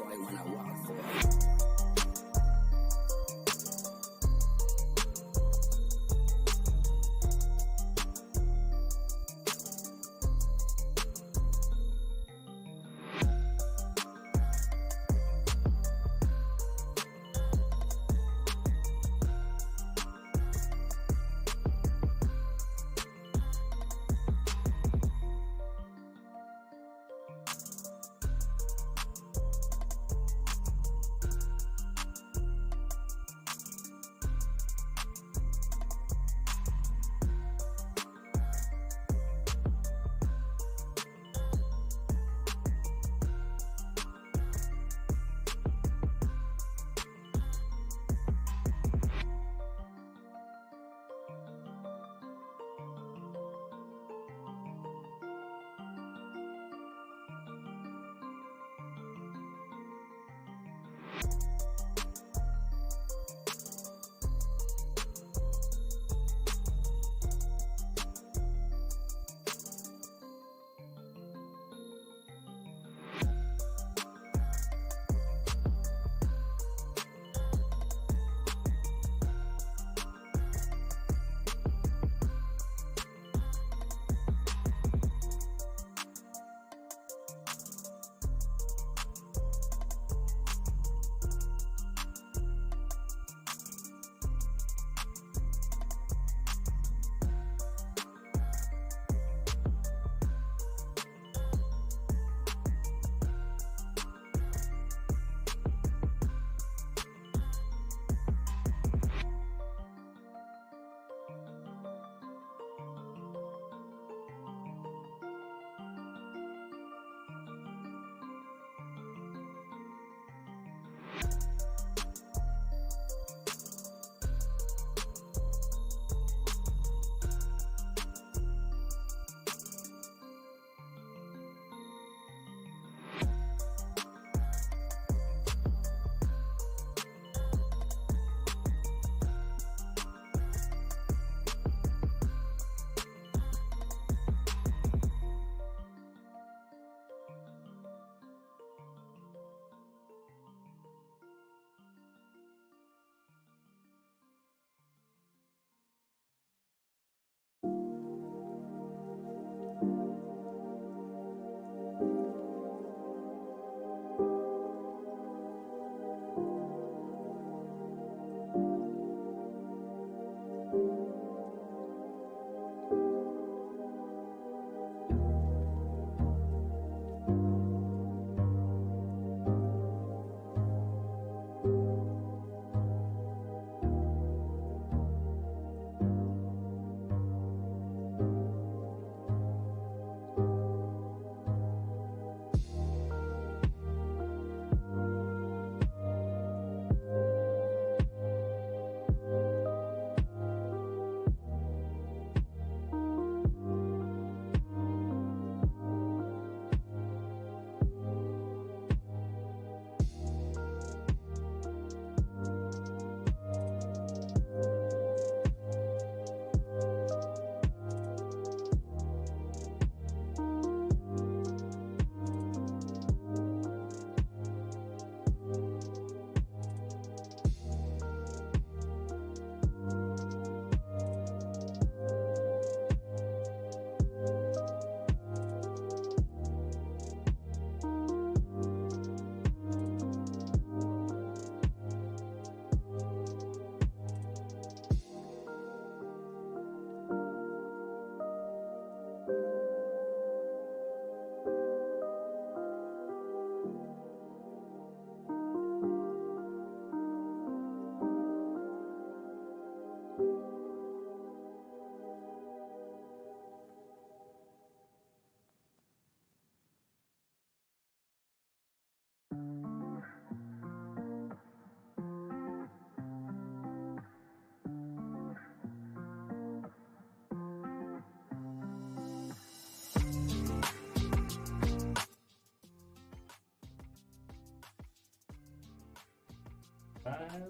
boy when I walk for.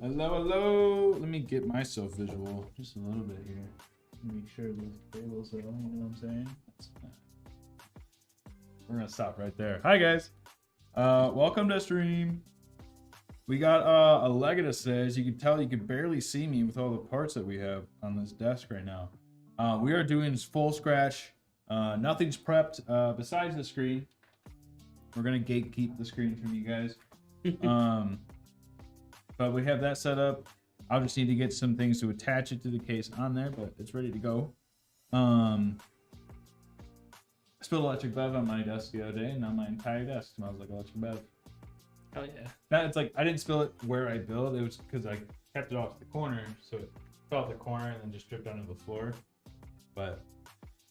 Hello, hello. Let me get myself visual just a little bit here. Make sure these cables are on, you know what I'm saying? We're gonna stop right there. Hi guys. Welcome to stream. We got a Legatus today. As you can tell, you can barely see me with all the parts that we have on this desk right now. We are doing full scratch. Nothing's prepped besides the screen. We're gonna gatekeep the screen from you guys. But we have that set up. I'll just need to get some things to attach it to the case on there, but it's ready to go. I spilled electric bev on my desk the other day, and now my entire desk smells like electric bev. Oh yeah. That it's like I didn't spill it where I built. It was because I kept it off the corner, so it fell off the corner and then just dripped onto the floor. But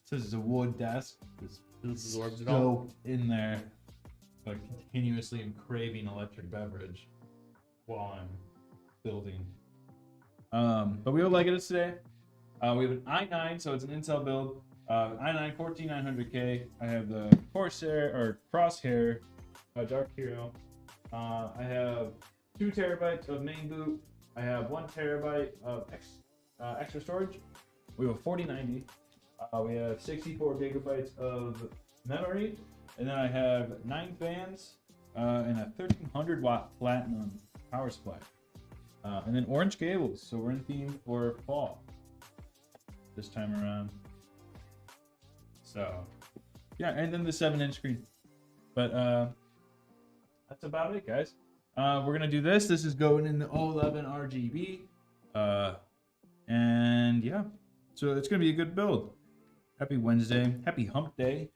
since it's a wood desk, it's Absorbs it all. soaked in there. But continuously am craving electric beverage while I'm building. But we have Legatus today. We have an i9, so it's an Intel build. i9 14900K. I have the Corsair or Crosshair Dark Hero. I have 2 terabytes of main boot. I have 1 terabyte of extra storage. We have a 4090. We have 64 gigabytes of memory, and then I have 9 fans and a 1300 watt platinum power supply. And then orange cables, so we're in theme for fall this time around. So yeah, and then the 7-inch screen. But that's about it, guys. We're gonna do this. This is going in the 011 RGB. And yeah, so it's gonna be a good build. Happy Wednesday. Happy hump day.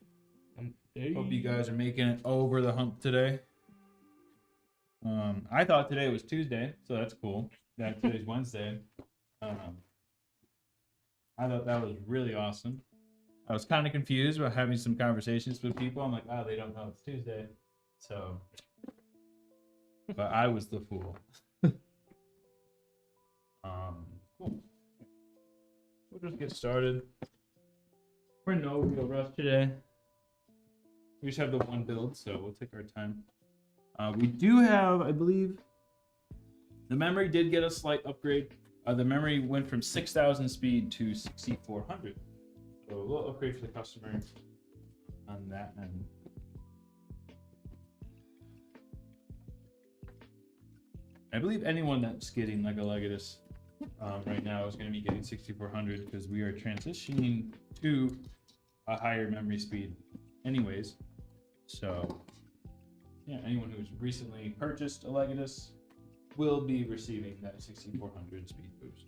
Hope you guys are making it over the hump today. I thought today was Tuesday, so that's cool. Yeah, today's Wednesday. I thought that was really awesome. I was kind of confused about having some conversations with people. I'm like, oh, they don't know it's Tuesday. So, but I was the fool. Cool. We'll just get started. We're in no real rush today. We just have the one build, so we'll take our time. We do have, I believe, the memory did get a slight upgrade. The memory went from 6,000 speed to 6,400. So a little upgrade for the customer on that end. I believe anyone that's getting like a Legatus right now is going to be getting 6,400 because we are transitioning to a higher memory speed anyways. So yeah, anyone who's recently purchased a Legatus will be receiving that 6,400 speed boost.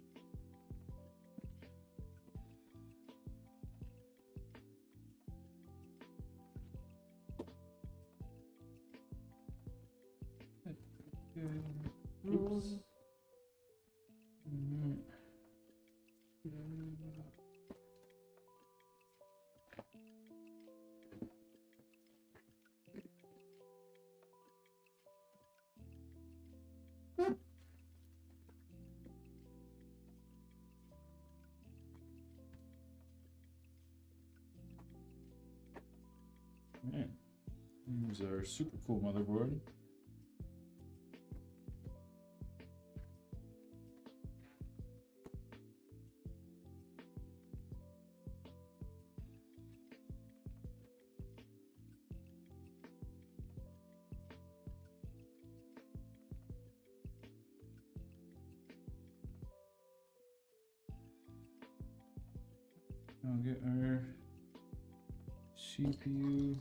Oops. Alright. Here's our super cool motherboard. I'll get our CPU.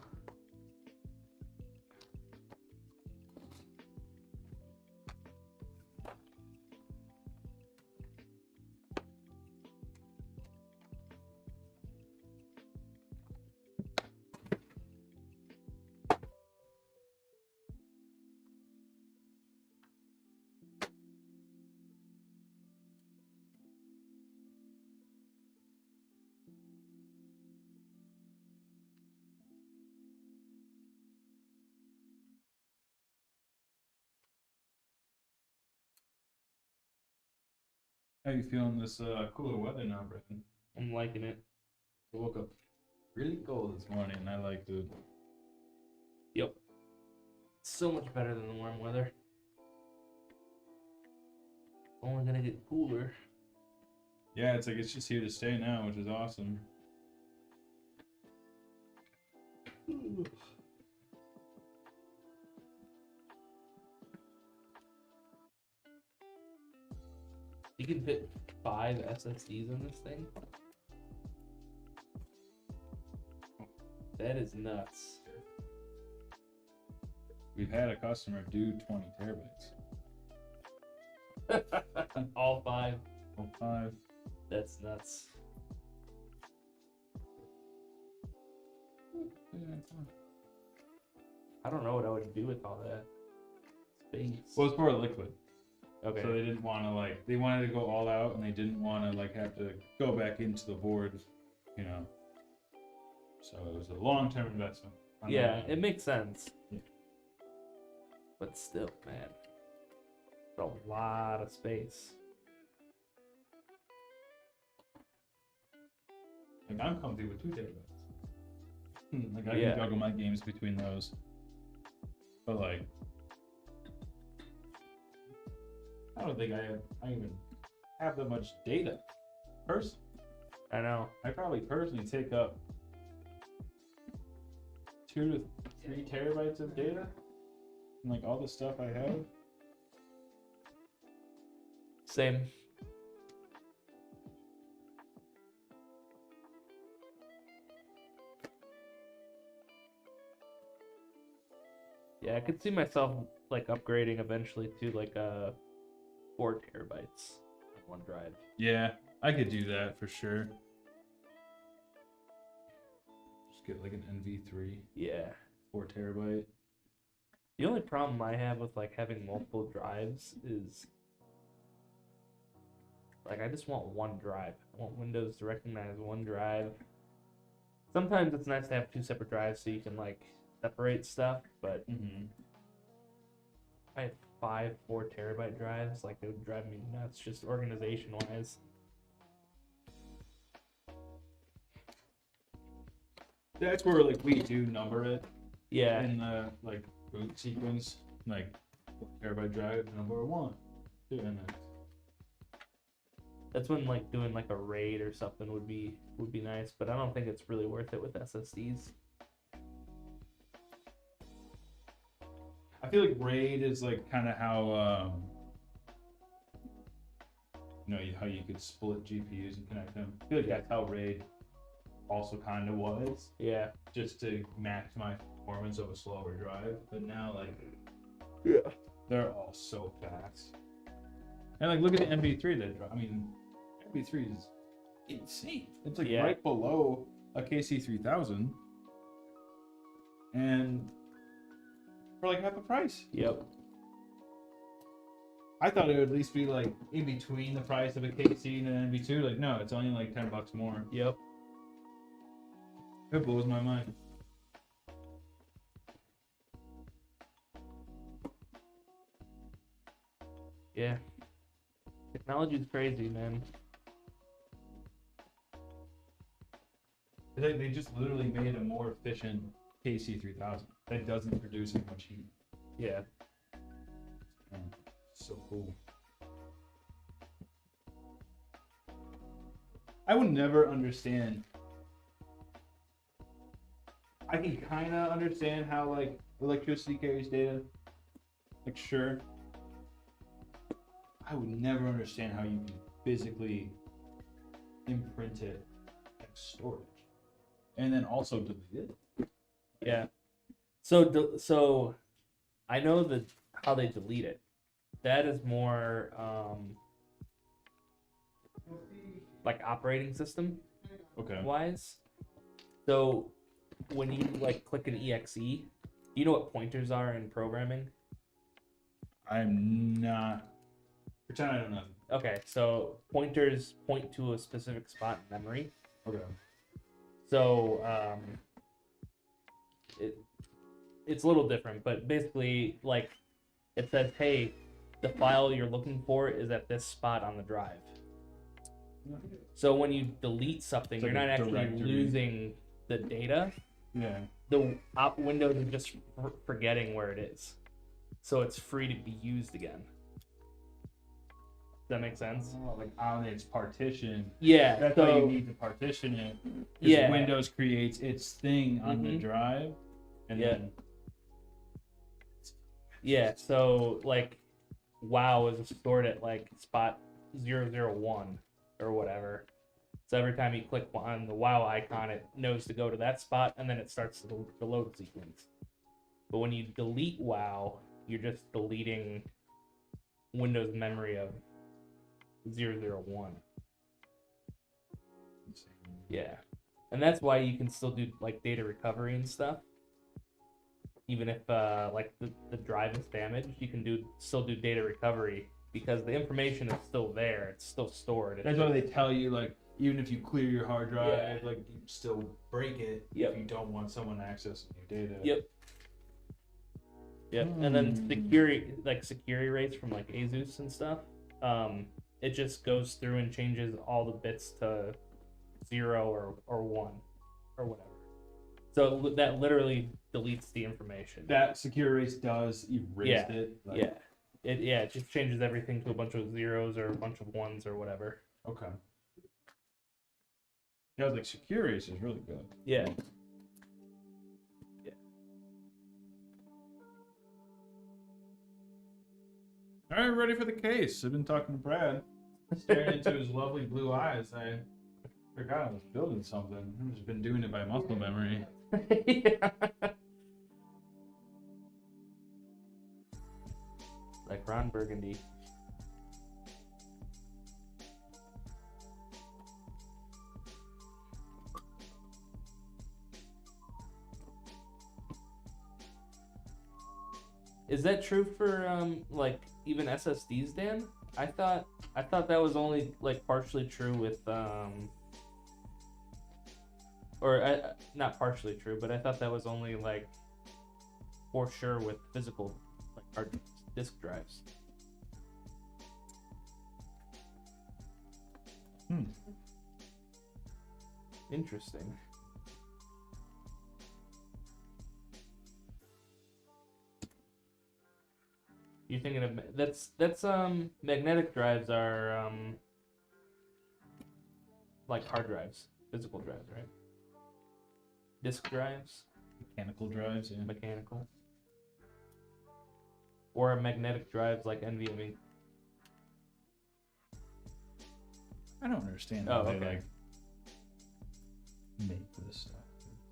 How you feeling this cooler weather now, Brendan? I'm liking it. I woke up really cold this morning and I liked it. Yep. So much better than the warm weather. Only gonna get cooler. Yeah, it's like it's just here to stay now, which is awesome. You can fit 5 SSDs in this thing. That is nuts. We've had a customer do 20 terabytes. All 5. All 5. That's nuts. I don't know what I would do with all that space. Well, it's for liquid. Okay. So they didn't want to like, they wanted to go all out, and they didn't want to like have to go back into the board, you know. So it was a long-term investment. Yeah, it makes sense. Yeah. But still, man, it's a lot of space. Like I'm comfy with 2 terabytes. Like I Yeah. can juggle my games between those. But like, I don't think I even have that much data. Personally, I know. I probably personally take up 2 to 3 terabytes of data, and like all the stuff I have. Same. Yeah, I could see myself like upgrading eventually to like 4 terabytes on one drive. Yeah, I could do that for sure. Just get like an NV3, Yeah. 4 terabyte. The only problem I have with like having multiple drives is like I just want one drive. I want Windows to recognize one drive. Sometimes it's nice to have 2 separate drives so you can like separate stuff, but Mm-hmm. if I had 5 4 terabyte drives, like it would drive me nuts just organization wise. That's where like we do number it Yeah. in the like boot sequence, like 4 terabyte drive number 1, 2, and then That's when like doing like a raid or something would be nice, but I don't think it's really worth it with SSDs. I feel like RAID is like kind of how you know how you could split GPUs and connect them. I feel like that's how RAID also kind of was, Yeah. just to maximize performance of a slower drive. But now like Yeah. they're all so fast. And like look at the MV3 that dropped. I mean, MV3 is insane. It's like Yeah. right below a KC3000, and for like half the price. Yep. I thought it would at least be like in between the price of a KC and an MV2. Like, no, it's only like $10 more. Yep. It blows my mind. Yeah. Technology's crazy, man. They just literally made a more efficient KC3000 that doesn't produce as much heat. Yeah. So cool. I would never understand. I can kind of understand how like electricity carries data. Like sure. I would never understand how you can physically imprint it like storage, and then also delete it. Yeah. So I know how they delete it. That is more like operating system Okay. wise. So when you like click an exe, do you know what pointers are in programming? I'm not. Pretend I don't know. Okay, so pointers point to a specific spot in memory. Okay. So it's a little different, but basically like it says, hey, the file you're looking for is at this spot on the drive. So when you delete something, It's you're like not a actually directory. losing the data. Yeah. The Windows is just forgetting where it is, so it's free to be used again. Does that make sense? Oh, like on its partition. Yeah. That's so why you need to partition it. 'Cause Yeah. Windows creates its thing on the Mhm. drive, and Yeah. then yeah. So like, WoW is stored at like spot 001 or whatever. So every time you click on the WoW icon, it knows to go to that spot, and then it starts the load sequence. But when you delete WoW, you're just deleting Windows memory of 001. Yeah. And that's why you can still do like data recovery and stuff. Even if like the drive is damaged, you can still do data recovery because the information is still there. It's still stored. That's why they tell you, like, even if you clear your hard drive, Yeah. like, you still break it Yep. if you don't want someone accessing your data. Yep. Yep. And then security rates from like Asus and stuff, it just goes through and changes all the bits to 0 or 1 or whatever. So that literally deletes the information. That secure race does erase it. Like, It just changes everything to a bunch of zeros or a bunch of ones or whatever. Okay. Yeah, I was like, secure race is really good. Yeah. All right, ready for the case. I've been talking to Brad, staring into his lovely blue eyes. I forgot I was building something. I've just been doing it by muscle memory. Yeah. Like Ron Burgundy. Is that true for like even SSDs, Dan? I thought that was only like partially true with not partially true, but I thought that was only like for sure with physical like hard disk drives. Interesting. You're thinking of that's magnetic drives are like hard drives, physical drives, right? Disk drives, Mechanical drives, yeah. mechanical, or magnetic drives like NVMe. I don't understand Oh, how they okay. like make this stuff.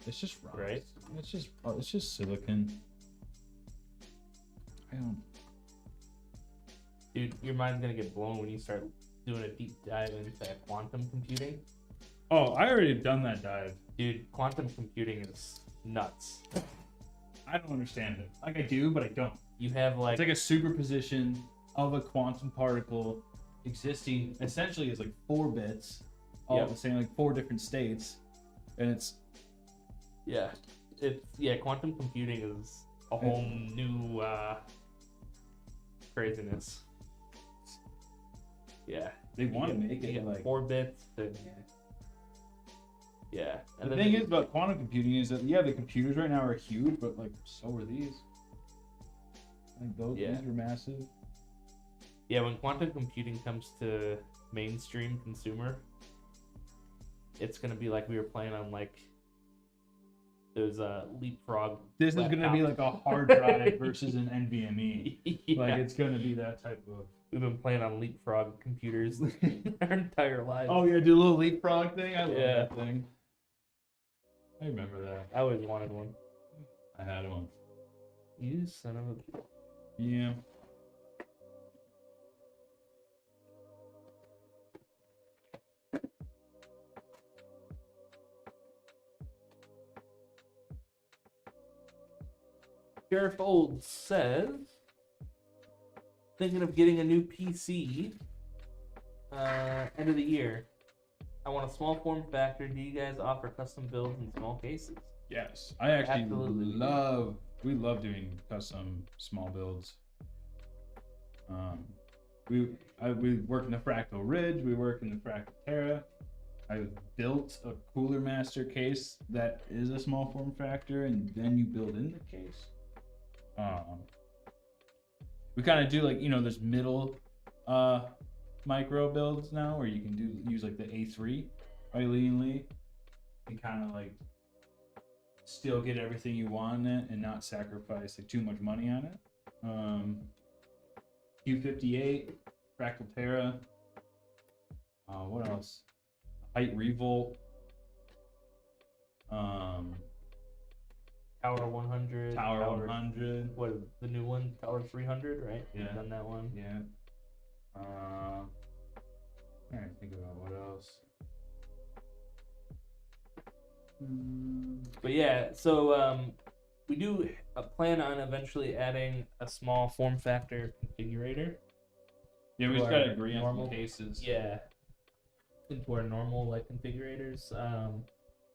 It's just rocks. Right. It's just silicon. I don't. Dude, your mind's gonna get blown when you start doing a deep dive into quantum computing. Oh, I already done that dive. Dude, quantum computing is nuts. I don't understand it. Like I do, but I don't. You have like, It's like a superposition of a quantum particle existing essentially as like 4 bits, all Yep. the same, like 4 different states, and it's quantum computing is a whole new craziness. Yeah. they want to You make get it like 4 bits and yeah. And the then thing is about quantum computing is that the computers right now are huge, but like so are these. I think these are massive. yeah, when quantum computing comes to mainstream consumer, it's gonna be like we were playing on like those leapfrog. This is gonna be like a hard drive versus an NVMe. Yeah. Like it's gonna be that type of. We've been playing on leapfrog computers our entire lives. Oh yeah, do a little leapfrog thing. I love Yeah. that thing. I remember that. I always wanted one. I had one. You son of a. Yeah. Sheriff Old says, thinking of getting a new PC end of the year. I want a small form factor. Do you guys offer custom builds in small cases? Yes, I actually Absolutely. we love doing custom small builds. We work in the Fractal Ridge. We work in the Fractal Terra. I built a Cooler Master case that is a small form factor, and then you build in the case. We kind of do like there's middle micro builds now where you can use like the A3 Eileen Lee and kind of like still get everything you want in it and not sacrifice like too much money on it. Q58, Fractal Terra, What else? Height revolt. Tower 100. Tower 100. What is the new one? Tower 300, right? Yeah. We've done that one. Yeah. I'm trying to think about what else. But yeah, so we do plan on eventually adding a small form factor configurator. Yeah, we to just our gotta agree on normal some cases. Yeah, into our normal like configurators.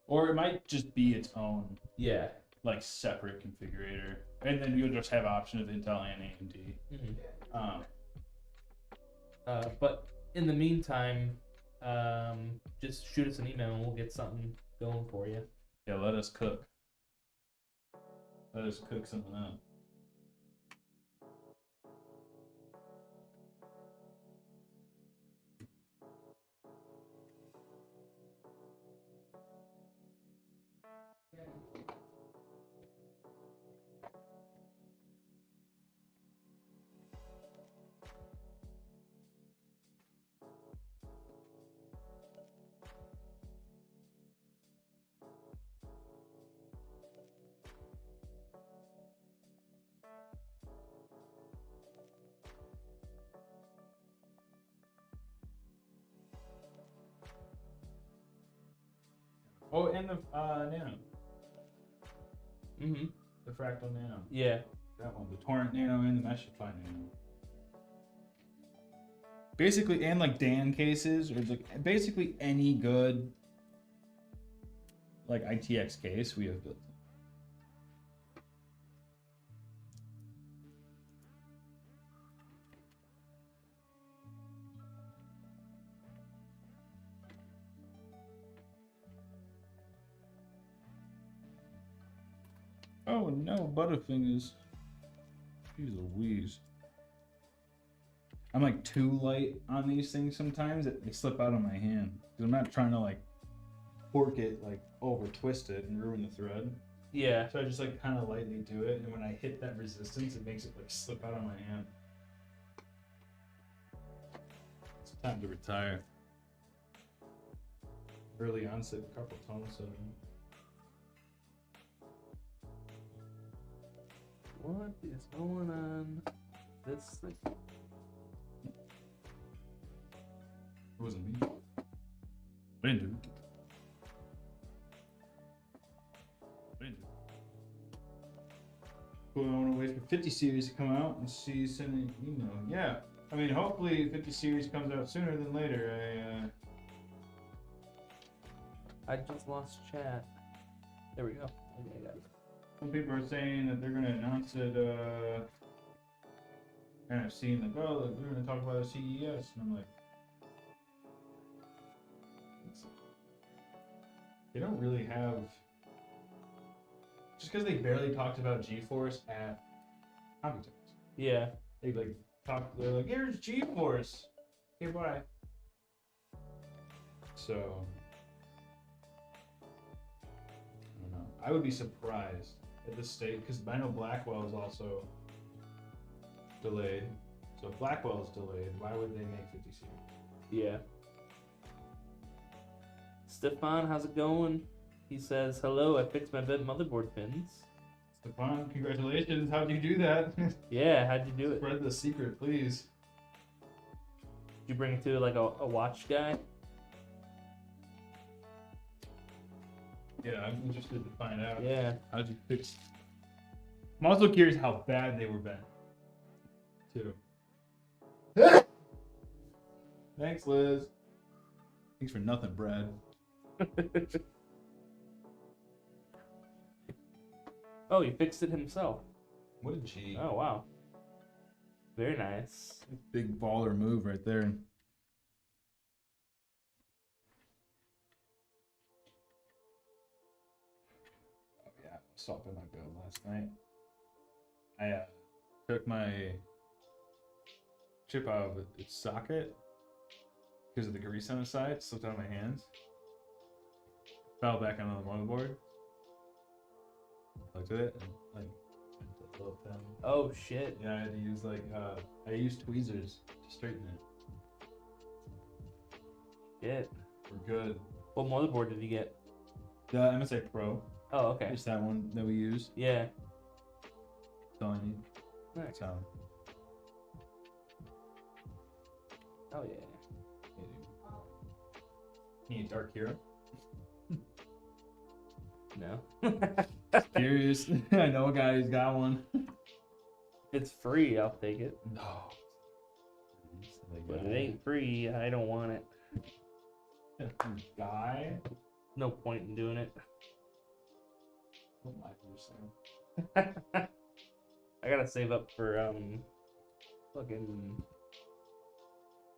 Or it might just be its own Yeah. like separate configurator, and then you'll just have option of Intel and AMD. Mm-hmm. But in the meantime, just shoot us an email and we'll get something going for you. Yeah, let us cook. Let us cook something up. Oh, and the Nano. Mm-hmm. The Fractal Nano. Yeah. That one. The Torrent Nano and the Meshify Nano. Basically, and like Dan cases, or like basically any good like ITX case we have built. Oh no, Butterfingers. Jeez Louise. I'm like too light on these things sometimes. They slip out of my hand. Because I'm not trying to like fork it, like over twist it and ruin the thread. Yeah. So I just like kind of lightly do it. And when I hit that resistance, it makes it like slip out of my hand. It's time to retire. Early onset carpal tunnel syndrome. What is going on? This thing. It wasn't me. I didn't do it. I didn't do it. Well, I want to wait for 50 series to come out and see send an email. Yeah. I mean, hopefully 50 series comes out sooner than later. I just lost chat. There we go. Okay, I got it. Some people are saying that they're going to announce it, and I've seen like, oh, like, we're going to talk about a CES, and I'm like, they don't really have, just because they barely talked about GeForce at Computex. Yeah. They like talk, they're like, here's GeForce. Okay, bye. So, I don't know. I would be surprised at this state, because I know Blackwell is also delayed. So if Blackwell is delayed, why would they make 50 series? Yeah. Stefan, how's it going? He says, hello, I fixed my bent motherboard pins. Stefan, congratulations. How'd you do that? Yeah, how'd you do it? Spread the secret, please. Did you bring it to like a watch guy? Yeah, I'm interested to find out. Yeah. How'd you fix? I'm also curious how bad they were bent, too. Thanks, Liz. Thanks for nothing, Brad. Oh, he fixed it himself. What a G. Oh, wow. Very nice. Big baller move right there. Oh yeah, I was swapping my build last night. I took my chip out of its socket because of the grease on the side, slipped out of my hands. Fell back onto the motherboard. Looked at it and like bent it a little down. Oh, shit. Yeah, I had to use like I used tweezers to straighten it. Shit. We're good. What motherboard did you get? The MSI Pro. Oh, okay. Just that one that we use. Yeah. That's all I need. Nice. So. Oh yeah. Need a Dark Hero? No. Curious. I know a guy who's got one. If it's free, I'll take it. No. But it ain't free. I don't want it. Guy? No point in doing it. Don't like what you're saying. I gotta save up for fucking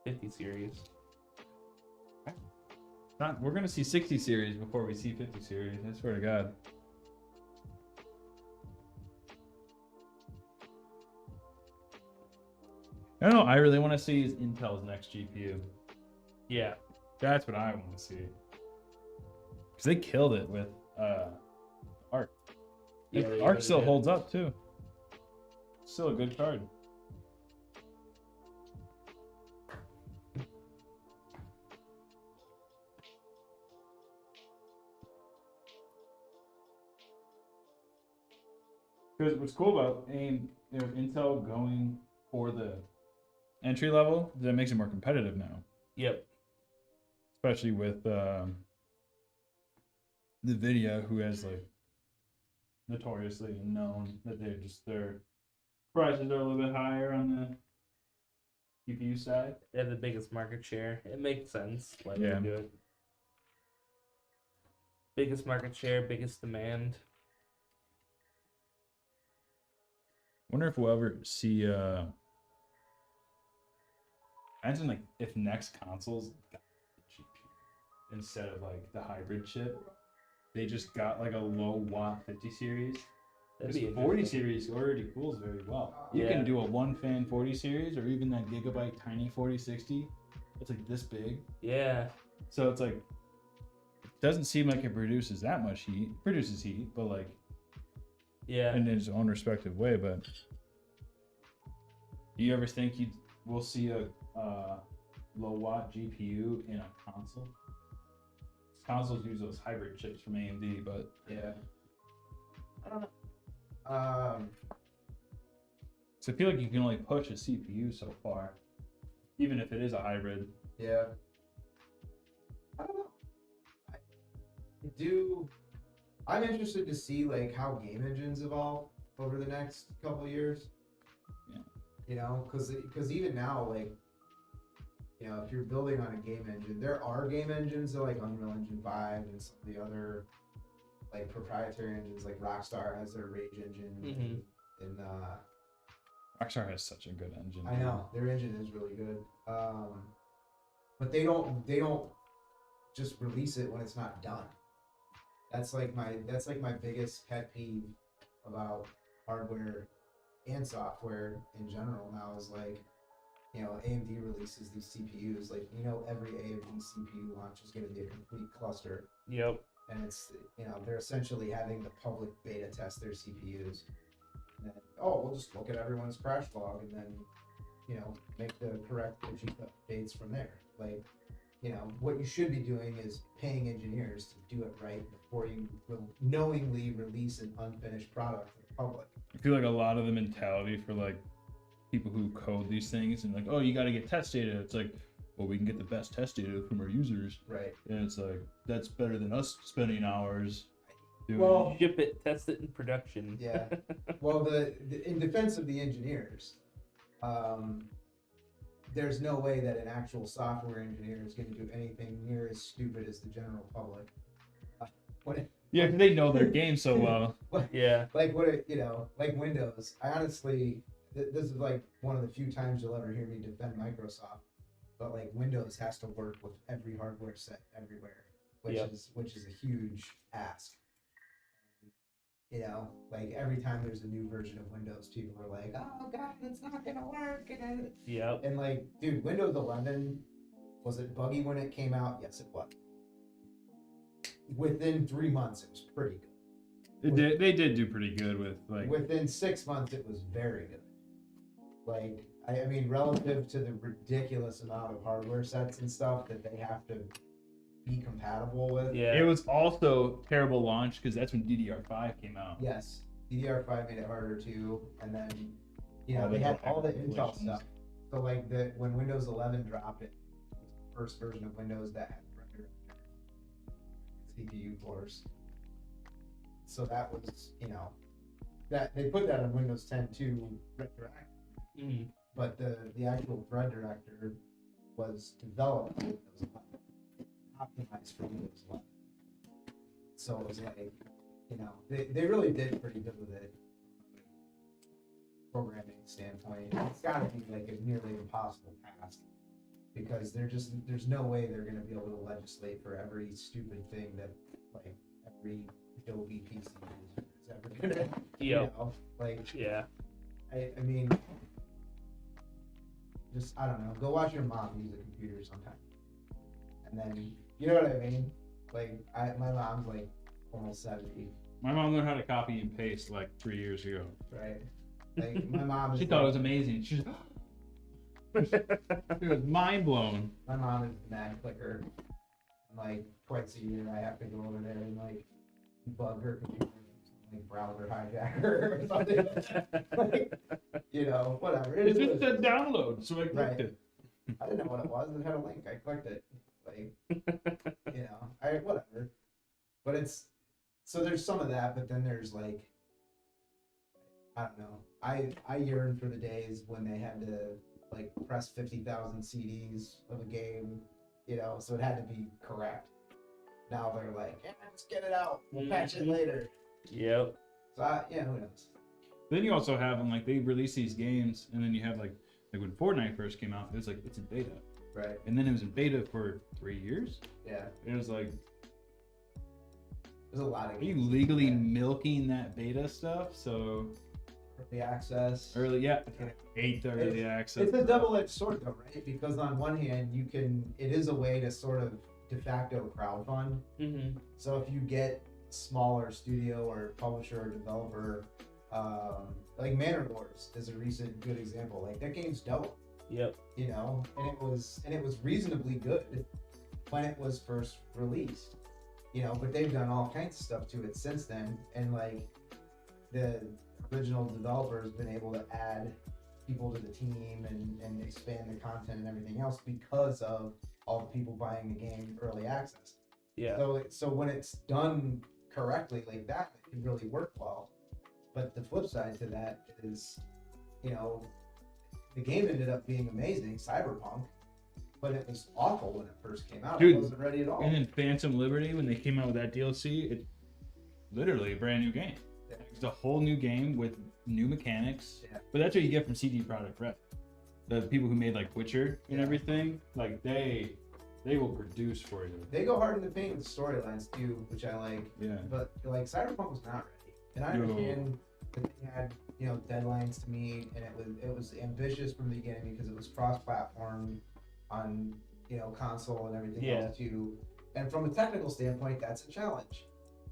50 series. We're gonna see 60 series before we see 50 series. I swear to God. I don't know. I really want to see is Intel's next GPU. Yeah. That's what I want to see. Because they killed it with Arc. Yeah, they Arc really still did. holds up too. Still a good card. Because what's cool about Intel going for the entry level is that it makes it more competitive now. Yep. Especially with NVIDIA, who has like notoriously known that their prices are a little bit higher on the GPU side. They have the biggest market share. It makes sense. Let Yeah. them do it. Biggest market share, biggest demand. Wonder if we'll ever see imagine like if next consoles got the GPU instead of like the hybrid chip. They just got like a low watt 50 series. That'd This be 40 interesting. series already cools very well. You Yeah. can do a one fan 40 series or even that gigabyte tiny 4060. It's like this big. Yeah. So it's like it doesn't seem like it produces that much heat. It produces heat, but like Yeah. in its own respective way. But do you ever think we'll see a low watt GPU in a console? Consoles use those hybrid chips from AMD, but Yeah. I don't know. so I feel like you can only push a CPU so far, even if it is a hybrid. Yeah. I don't know. I'm interested to see like how game engines evolve over the next couple years. Yeah. You know, because even now, like, you know, if you're building on a game engine, there are game engines like Unreal Engine 5 and some of the other like proprietary engines, like Rockstar has their Rage engine, Mhm. and Rockstar has such a good engine. I know their engine is really good. But they don't just release it when it's not done. That's like my biggest pet peeve about hardware and software in general now is like, you know, AMD releases these CPUs, like, you know, every AMD CPU launch is going to be a complete cluster, Yep. and it's, you know, they're essentially having the public beta test their CPUs, and then, we'll just look at everyone's crash log and then, you know, make the correct updates from there. Like, you know, what you should be doing is paying engineers to do it right before you will knowingly release an unfinished product to the public. I feel like a lot of the mentality for like people who code these things and like, oh, you got to get test data. It's like, well, we can get the best test data from our users, Right. and it's like that's better than us spending hours doing. Well, Ship it, test it in production. Yeah. Well, the in defense of the engineers, there's no way that an actual software engineer is going to do anything near as stupid as the general public. yeah, 'cause they know their game so well. Yeah. Like you know, like Windows. I honestly, this is like one of the few times you'll ever hear me defend Microsoft. But like Windows has to work with every hardware set everywhere, which Yep. is a huge ask. You know, like every time there's a new version of Windows, people are like, "Oh God, it's not gonna work." Yep. And like, dude, Windows 11, was it buggy when it came out? Yes, it was. Within 3 months, it was pretty good. They did do pretty good with like. Within 6 months, it was very good. Like, I mean, relative to the ridiculous amount of hardware sets and stuff that they have to be compatible with. Yeah. It was also terrible launch because that's when DDR5 came out. Yes, DDR5 made it harder too, and then All they the had all the calculations. Intel stuff. So like when Windows 11 dropped, it was the first version of Windows that had thread CPU cores. So that was that they put that on Windows 10 too retroactively, Mhm. but the actual thread director was developed for Windows 11, optimized for Windows 11. So it was like, they really did pretty good with it from a programming standpoint. It's got to be like a nearly impossible task because there's no way they're going to be able to legislate for every stupid thing that like every Adobe PC user is ever going to, Yeah. I mean, just, I don't know, go watch your mom use a computer sometime. And then, you know what I mean? Like, my mom's like almost 70, My mom learned how to copy and paste like 3 years ago. right? Like, my mom is She thought it was amazing. She was mind blown. my mom is the Mac clicker. And like, twice a year, I have to go over there and like, bug her computer, like browser hijacker or something. Like, whatever. It is just what it said is. download, so I clicked Right. it. I didn't know what it was. It had a link. I clicked it. Like, whatever. But so there's some of that, but then there's like, I don't know. I yearn for the days when they had to like press 50,000 CDs of a game, so it had to be correct. Now they're like, yeah, let's get it out. We'll patch it later. Yep. So who knows? Then you also have them like they release these games, and then you have like when Fortnite first came out, it was like it's in beta, Right. and then it was in beta for 3 years. Yeah. It was like, There's a lot of are you games. legally Yeah. milking that beta stuff? So Early access. early, yeah, I hate the early access. It's a double-edged sword though, right? Because on one hand, it is a way to sort of de facto crowdfund. Mm-hmm. So if you get a smaller studio or publisher or developer, like Manor Wars is a recent good example. Like that game's dope, Yep. and it was reasonably good when it was first released, but they've done all kinds of stuff to it since then, and like the original developer has been able to add people to the team and expand the content and everything else because of all the people buying the game early access. Yeah. So when it's done correctly like that, it can really work well. But the flip side to that is, the game ended up being amazing, Cyberpunk, but it was awful when it first came out. Dude, It wasn't ready at all. And then Phantom Liberty, when they came out with that DLC, it's literally a brand new game. Yeah. It's a whole new game with new mechanics. Yeah. But that's what you get from CD Projekt Red. The people who made like Witcher and Yeah. everything, like they will produce for you. They go hard in the paint with storylines too, which I like. Yeah. But like Cyberpunk was not ready, and I No. understand that they had deadlines to meet, and it was ambitious from the beginning because it was cross-platform on console and everything Yeah. else too. And from a technical standpoint, that's a challenge,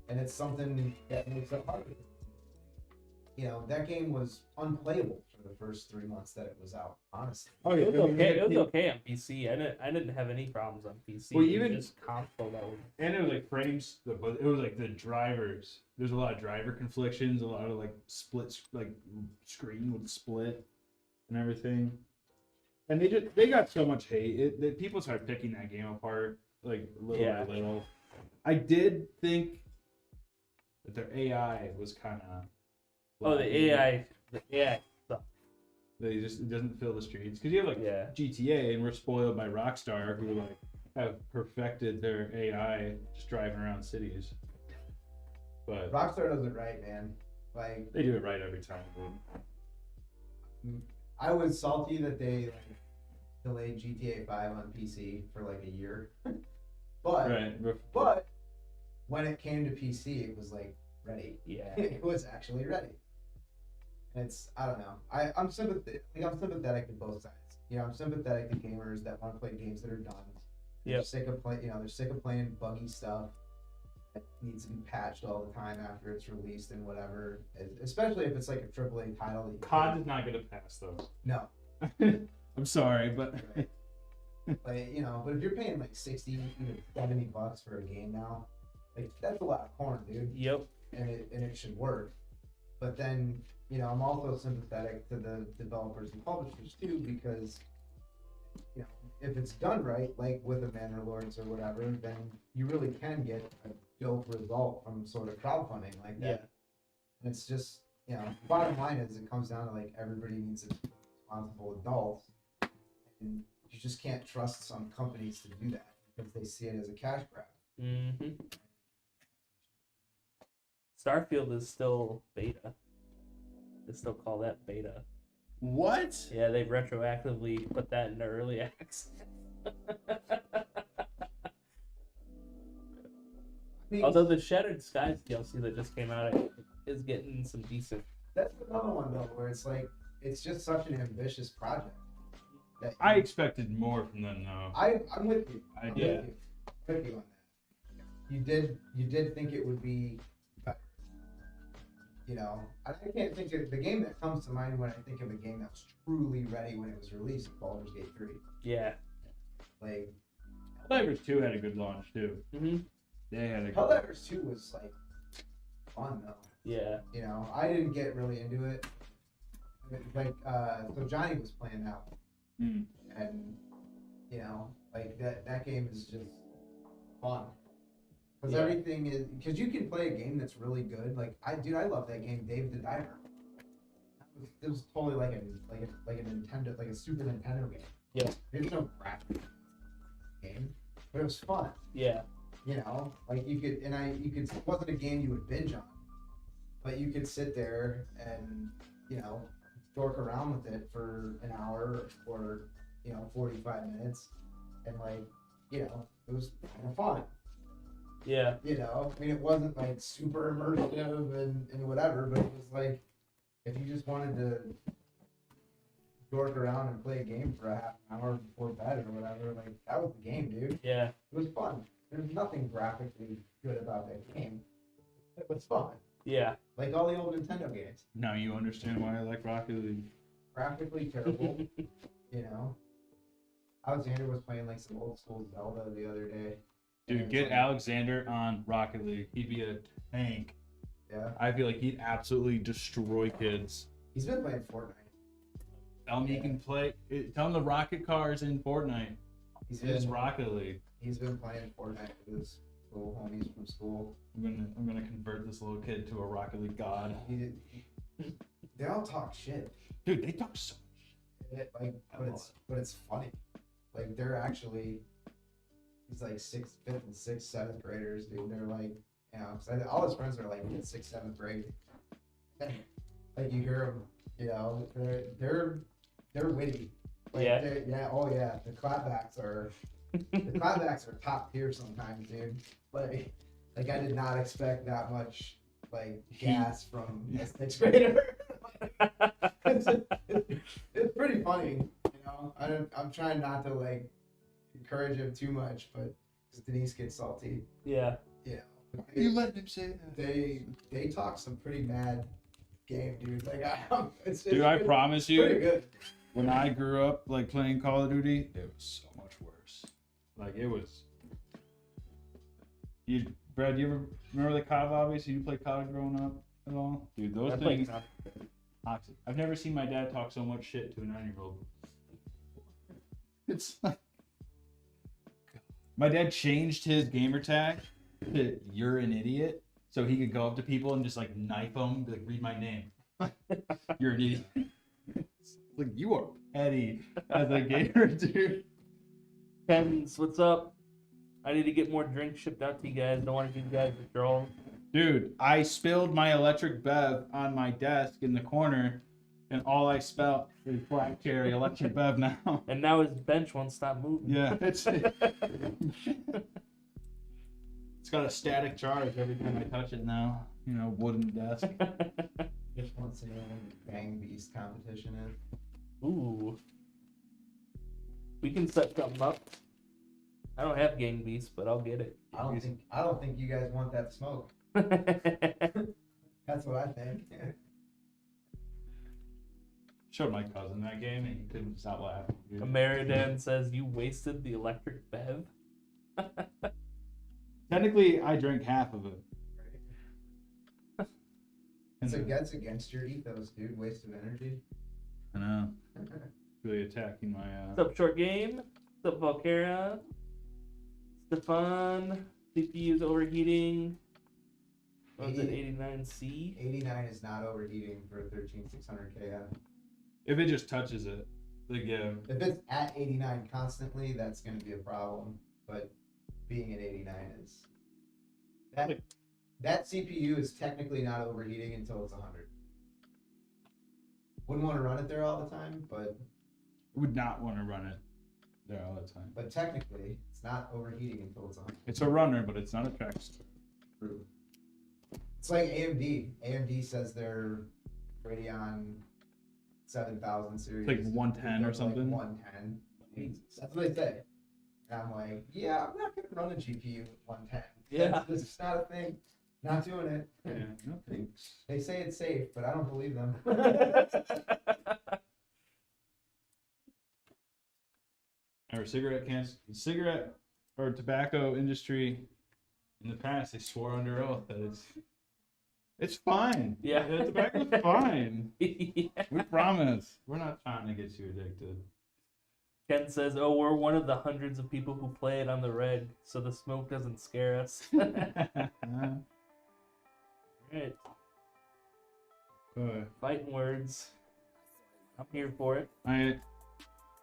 and it's something that makes it hard. That game was unplayable for the first 3 months that it was out. Honestly. Oh It was okay. It was okay on PC. I didn't have any problems on PC. Well, It was even- just console that was. And it was like frames, but it was like the drivers. There's a lot of driver conflictions, a lot of like splits, like screen would split and everything. And they got so much hate. People started picking that game apart like little Yeah. by little. I did think that their AI was kind of. Oh, the AI. The AI stuff. It doesn't fill the streets because you have like Yeah. GTA and we're spoiled by Rockstar who like have perfected their AI just driving around cities. But Rockstar does it right, man. Like, they do it right every time. I was salty that they delayed GTA 5 on PC for like a year, but Right. but when it came to PC, it was like ready. Yeah. It was actually ready. And I don't know. I'm sympathetic. I'm sympathetic to both sides. I'm sympathetic to gamers that want to play games that are done. They're Yep. sick of they're sick of playing buggy stuff that needs to be patched all the time after it's released and whatever. Especially if it's like a AAA title. That you COD is not going to pass those. No. I'm sorry, but Right. Like, you know, but if you're paying like 60, even $70 for a game now, like that's a lot of corn, dude. Yep. And it should work. But then, you know, I'm also sympathetic to the developers and publishers too, because, you know, if it's done right, like with the Manor Lords or whatever, then you really can get a dope result from sort of crowdfunding like that. Yeah. And it's just, you know, bottom line is it comes down to like everybody needs to be responsible adults, and you just can't trust some companies to do that because they see it as a cash grab. Mm-hmm. Starfield is still beta. They still call that beta. what? Yeah, they've retroactively put that into early access. I mean, Although the Shattered Skies DLC that just came out is getting some decent. that's another one though, where it's like it's just such an ambitious project. That I expected more from them though. I'm with you. I I'm did. with you on that. You did think it would be better. You know, I can't think of the game that comes to mind when I think of a game that was truly ready when it was released. Baldur's Gate 3. Yeah. Like Helldivers 2 had a good launch too. Mm-hmm. They had a good Helldivers 2 was like fun though. Yeah. You know, I didn't get really into it. Like, so Johnny was playing that one, Mm. and you know, like that game is just fun. Because Yeah. everything is, because you can play a game that's really good. Like I love that game, Dave the Diver. It was totally like a Nintendo, like a Super Nintendo game. Yeah. There's no graphics game, but it was fun. Yeah. You know, like you could, it wasn't a game you would binge on, but you could sit there and, you know, dork around with it for an hour or, you know, 45 minutes, and like, you know, it was kind of fun. Yeah. You know, I mean, it wasn't like super immersive and whatever, but it was like, if you just wanted to dork around and play a game for a half an hour before bed or whatever, like, that was the game, dude. Yeah. It was fun. There's nothing graphically good about that game. It was fun. Yeah. Like all the old Nintendo games. Now you understand why I like Rocket League. Graphically terrible, you know. Alexander was playing like some old school Zelda the other day. and Dude, it's get like, Alexander on Rocket League. He'd be a tank. Yeah. I feel like he'd absolutely destroy kids. He's been playing Fortnite. Tell him he can play. Tell him the rocket cars in Fortnite. He's It's been, Rocket League. he's been playing Fortnite with his little homies from school. I'm gonna convert this little kid to a Rocket League god. They all talk shit. Dude, they talk so But it's funny. Like they're actually, he's like fifth and sixth, seventh graders, dude. They're like, you know, 'cause all his friends are like in sixth, seventh grade. Like you hear them, you know, they're witty. Like, Yeah. Oh yeah. The clapbacks are top tier sometimes, dude. Like I did not expect that much like gas from a sixth grader. It's pretty funny, you know. I'm trying not to like encourage him too much, but because Denise gets salty, Yeah. you know. You letting him say that? They talk some pretty mad game, dude. Like it's Dude, I promise you, pretty good. when I grew up like playing Call of Duty, it was so much worse. Like it was. Brad, you ever remember the COD lobbies? You play COD growing up at all? Dude, those I played things. COD. Toxic. I've never seen my dad talk so much shit to a 9-year-old. It's like my dad changed his gamer tag to "You're an idiot," so he could go up to people and just like knife them, be like, "Read my name." You're an idiot. It's like you are petty as a gamer, dude. Kevins, what's up? I need to get more drinks shipped out to you guys. Don't want to give you guys withdrawals. Dude, I spilled my electric bev on my desk in the corner, and all I spelled is Black Cherry electric bev now. And now his bench won't stop moving. Yeah, it's got a static charge every time I touch it now. You know, wooden desk. Just wants to know when the Bang Beast competition is. Ooh. We can set something up. I don't have Gang Beast, but I'll get it. I don't think you guys want that smoke. That's what I think. Showed my cousin that game and he couldn't stop laughing. Dude. Ameridan says you wasted the electric bev. Technically, I drank half of it. It's against your ethos, dude. Waste of energy. I know. Really attacking my. What's up, short game? What's up, Valkyria? Stefan, CPU's overheating. What's it, 89C? 89 is not overheating for a 13600 KF. If it just touches it, the give. If it's at 89 constantly, that's going to be a problem. But being at 89 is that CPU is technically not overheating until it's 100. Wouldn't want to run it there all the time, but Would not want to run it there all the time. but technically it's not overheating until it's 100. It's a runner, but it's not a track star. True. It's like AMD. AMD says their Radeon 7000 series It's like 110 or like something. 110. That's what they say. And I'm like, yeah, I'm not gonna run a GPU with 110. Yeah. This is not a thing. Not doing it. Yeah, no thanks. They say it's safe, but I don't believe them. Or cigarette or tobacco industry in the past, they swore under oath that it's fine. Yeah. The tobacco's fine. Yeah. We promise. We're not trying to get you addicted. Ken says, "Oh, we're one of the hundreds of people who play it on the reg, so the smoke doesn't scare us." Right. Fighting words. I'm here for it. I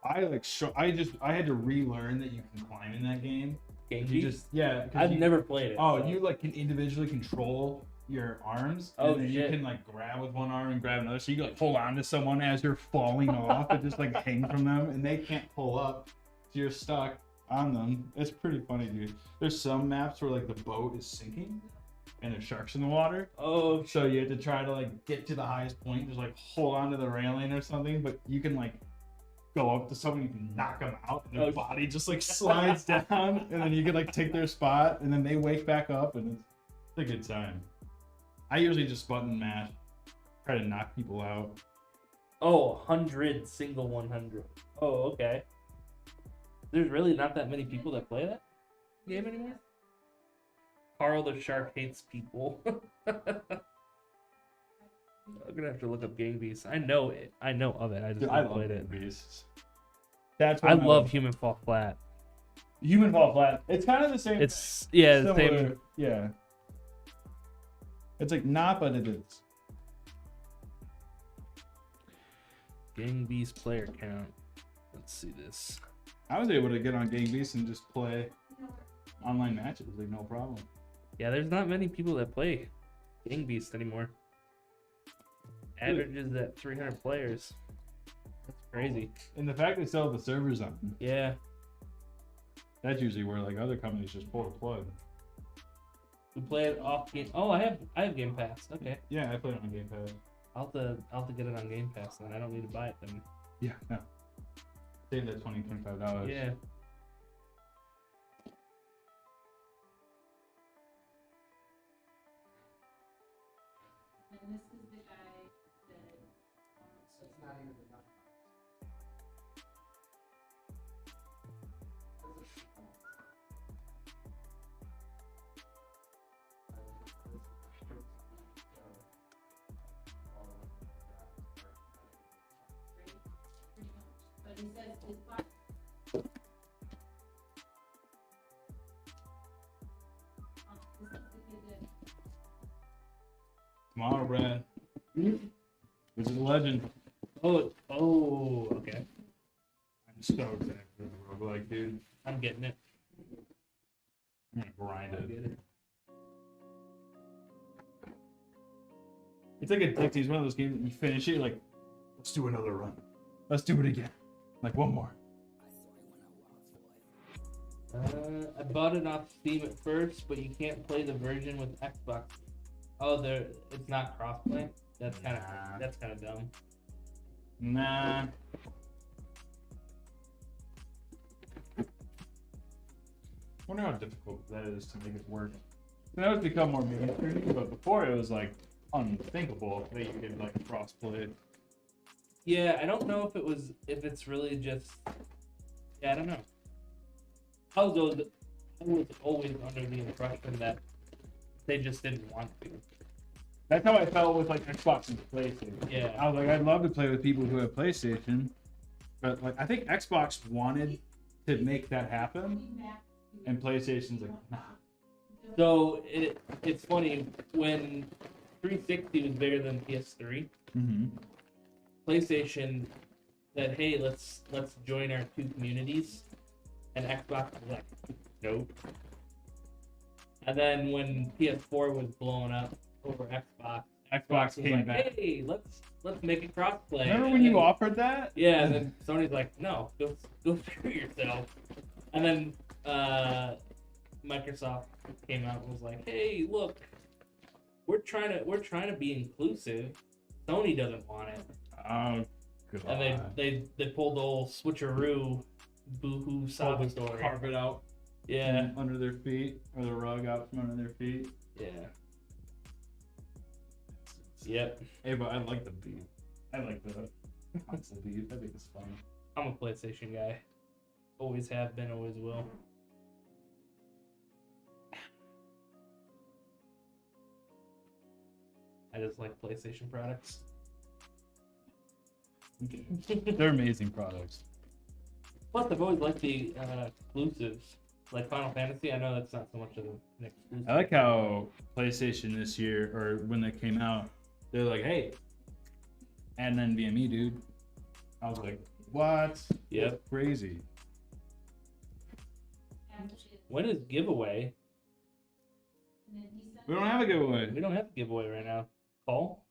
had to relearn that you can climb in that game. Game You Beat? just I've I've never played it. Oh, so. you like can individually control your arms. Oh, and then you shit. can like grab with one arm and grab another. So you can like hold on to someone as you're falling off and just like hang from them, and they can't pull up. So you're stuck on them. It's pretty funny, dude. There's some maps where like the boat is sinking and there's sharks in the water. Oh, So you have to try to like get to the highest point, just like hold on to the railing or something, but you can like go up to someone, you can knock them out, and their Oh. body just like slides down, and then you can like take their spot, and then they wake back up, and it's a good time. I usually just button mash, try to knock people out. Oh, 100 single 100. Oh, okay. There's really not that many people that play that game anymore. Carl the Shark hates people. I'm gonna have to look up Gang Beasts. I know it. I know of it. I just Dude, I haven't love played it. it. Beasts. That's I what love Human Fall Flat. Human Fall Flat. It's kind of the same. It's yeah, the similar, same. Yeah. It's like not, but it is. Gang Beast player count. Let's see this. I was able to get on Gang Beasts and just play online matches, like no problem. Yeah, there's not many people that play Gang Beast anymore. Averages at 300 players. That's crazy. And the fact they still have the servers on, Yeah. that's usually where like other companies just pull the plug. We play it off game. Oh, I have Game Pass. Okay. Yeah, I played it on Game Pass. I'll have to get it on Game Pass then. I don't need to buy it then. Yeah, no. Save that $25. Yeah. And this is the guy that. It's not even enough. But he says his box. This is the kid that. Tomorrow, Brad. Which is a legend. Oh, okay. I'm stoked after the roguelike, dude. I'm getting it. I'm gonna grind I it. get it. It's like addicting. It's one of those games that you finish it, you're like, let's do another run. Let's do it again. Like one more. I bought it off Steam at first, but you can't play the version with Xbox. Oh, it's not crossplay. That's kind of dumb. Nah. Wonder how difficult that is to make it work. Now it's become more mainstream, but before it was like unthinkable that you could like crossplay. Yeah, I don't know if it's really just. Yeah, I don't know. I was always under the impression that they just didn't want to. That's how I felt with like Xbox and PlayStation. Yeah. I was like, I'd love to play with people who have PlayStation, but like I think Xbox wanted to make that happen, and PlayStation's like, nah. So it's funny when 360 was bigger than PS3. Mm-hmm. PlayStation said, "Hey, let's join our two communities," and Xbox was like, "Nope." And then when PS4 was blowing up over Xbox was came like, back. "Hey, let's make it crossplay." Remember And when you then- offered that? Yeah, and then Sony's like, "No, go screw yourself." And then Microsoft came out and was like, "Hey, look, we're trying to be inclusive. Sony doesn't want it." Oh, God. And they pulled the old switcheroo, boohoo sob story. Carpet out Yeah, from under their feet, or the rug out from under their feet. yeah, yep. Hey, but I like the beat. I like the console beat. I think it's fun. I'm a PlayStation guy. Always have been, always will. I just like PlayStation products. They're amazing products. Plus, I've always liked the exclusives, like Final Fantasy. I know that's not so much of an exclusive. I like how PlayStation this year, or when they came out, they're like, hey, and then NVMe, dude. I was like, what? Yep. That's crazy. When is giveaway? We don't have a giveaway. We don't have a giveaway right now. Call?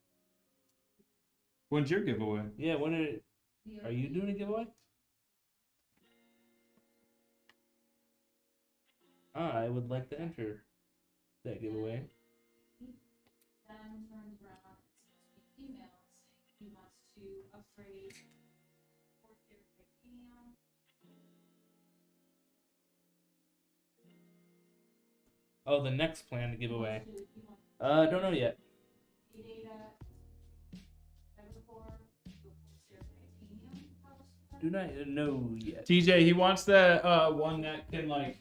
When's your giveaway? Yeah, are you doing a giveaway? I would like to enter that giveaway. Then turns around and sends me an email saying he wants to upgrade course their titanium. Oh, the next plan to give away. He wants Don't know yet. data, Evercore, to course their titanium power Do not know yet. TJ, he wants the one that can like.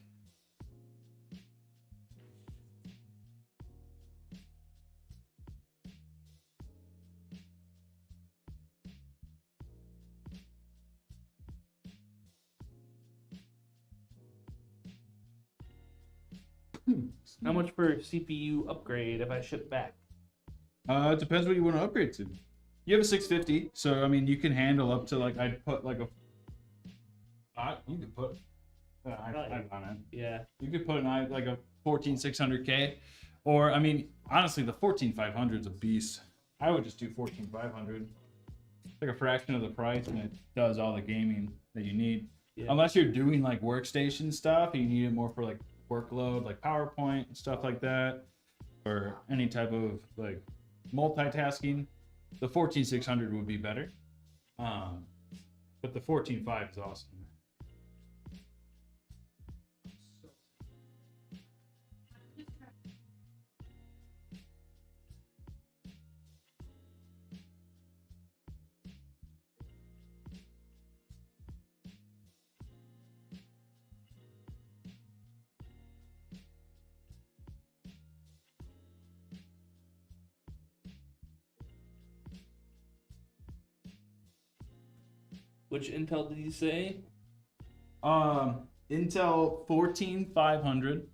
How much for CPU upgrade if I ship back? It depends what you want to upgrade to. You have a 650, so I mean you can handle up to like I'd put like a. You could put. I've done it. Yeah. You could put an like a 14600K, or I mean honestly the 14500 is a beast. I would just do 14500. It's like a fraction of the price, and it does all the gaming that you need. Yeah. Unless you're doing like workstation stuff, and you need it more for like workload, like PowerPoint and stuff like that, or any type of like multitasking. The 14600 would be better, but the 145 is awesome. Which Intel did you say? Intel 14500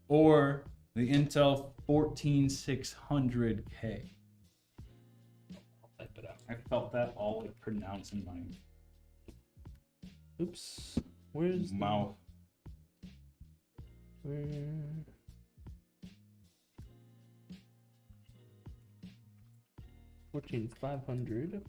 or the Intel 14600K. I'll type it out. I felt that all like pronouncing my Oops. Where's the- mouth. Where? 14500.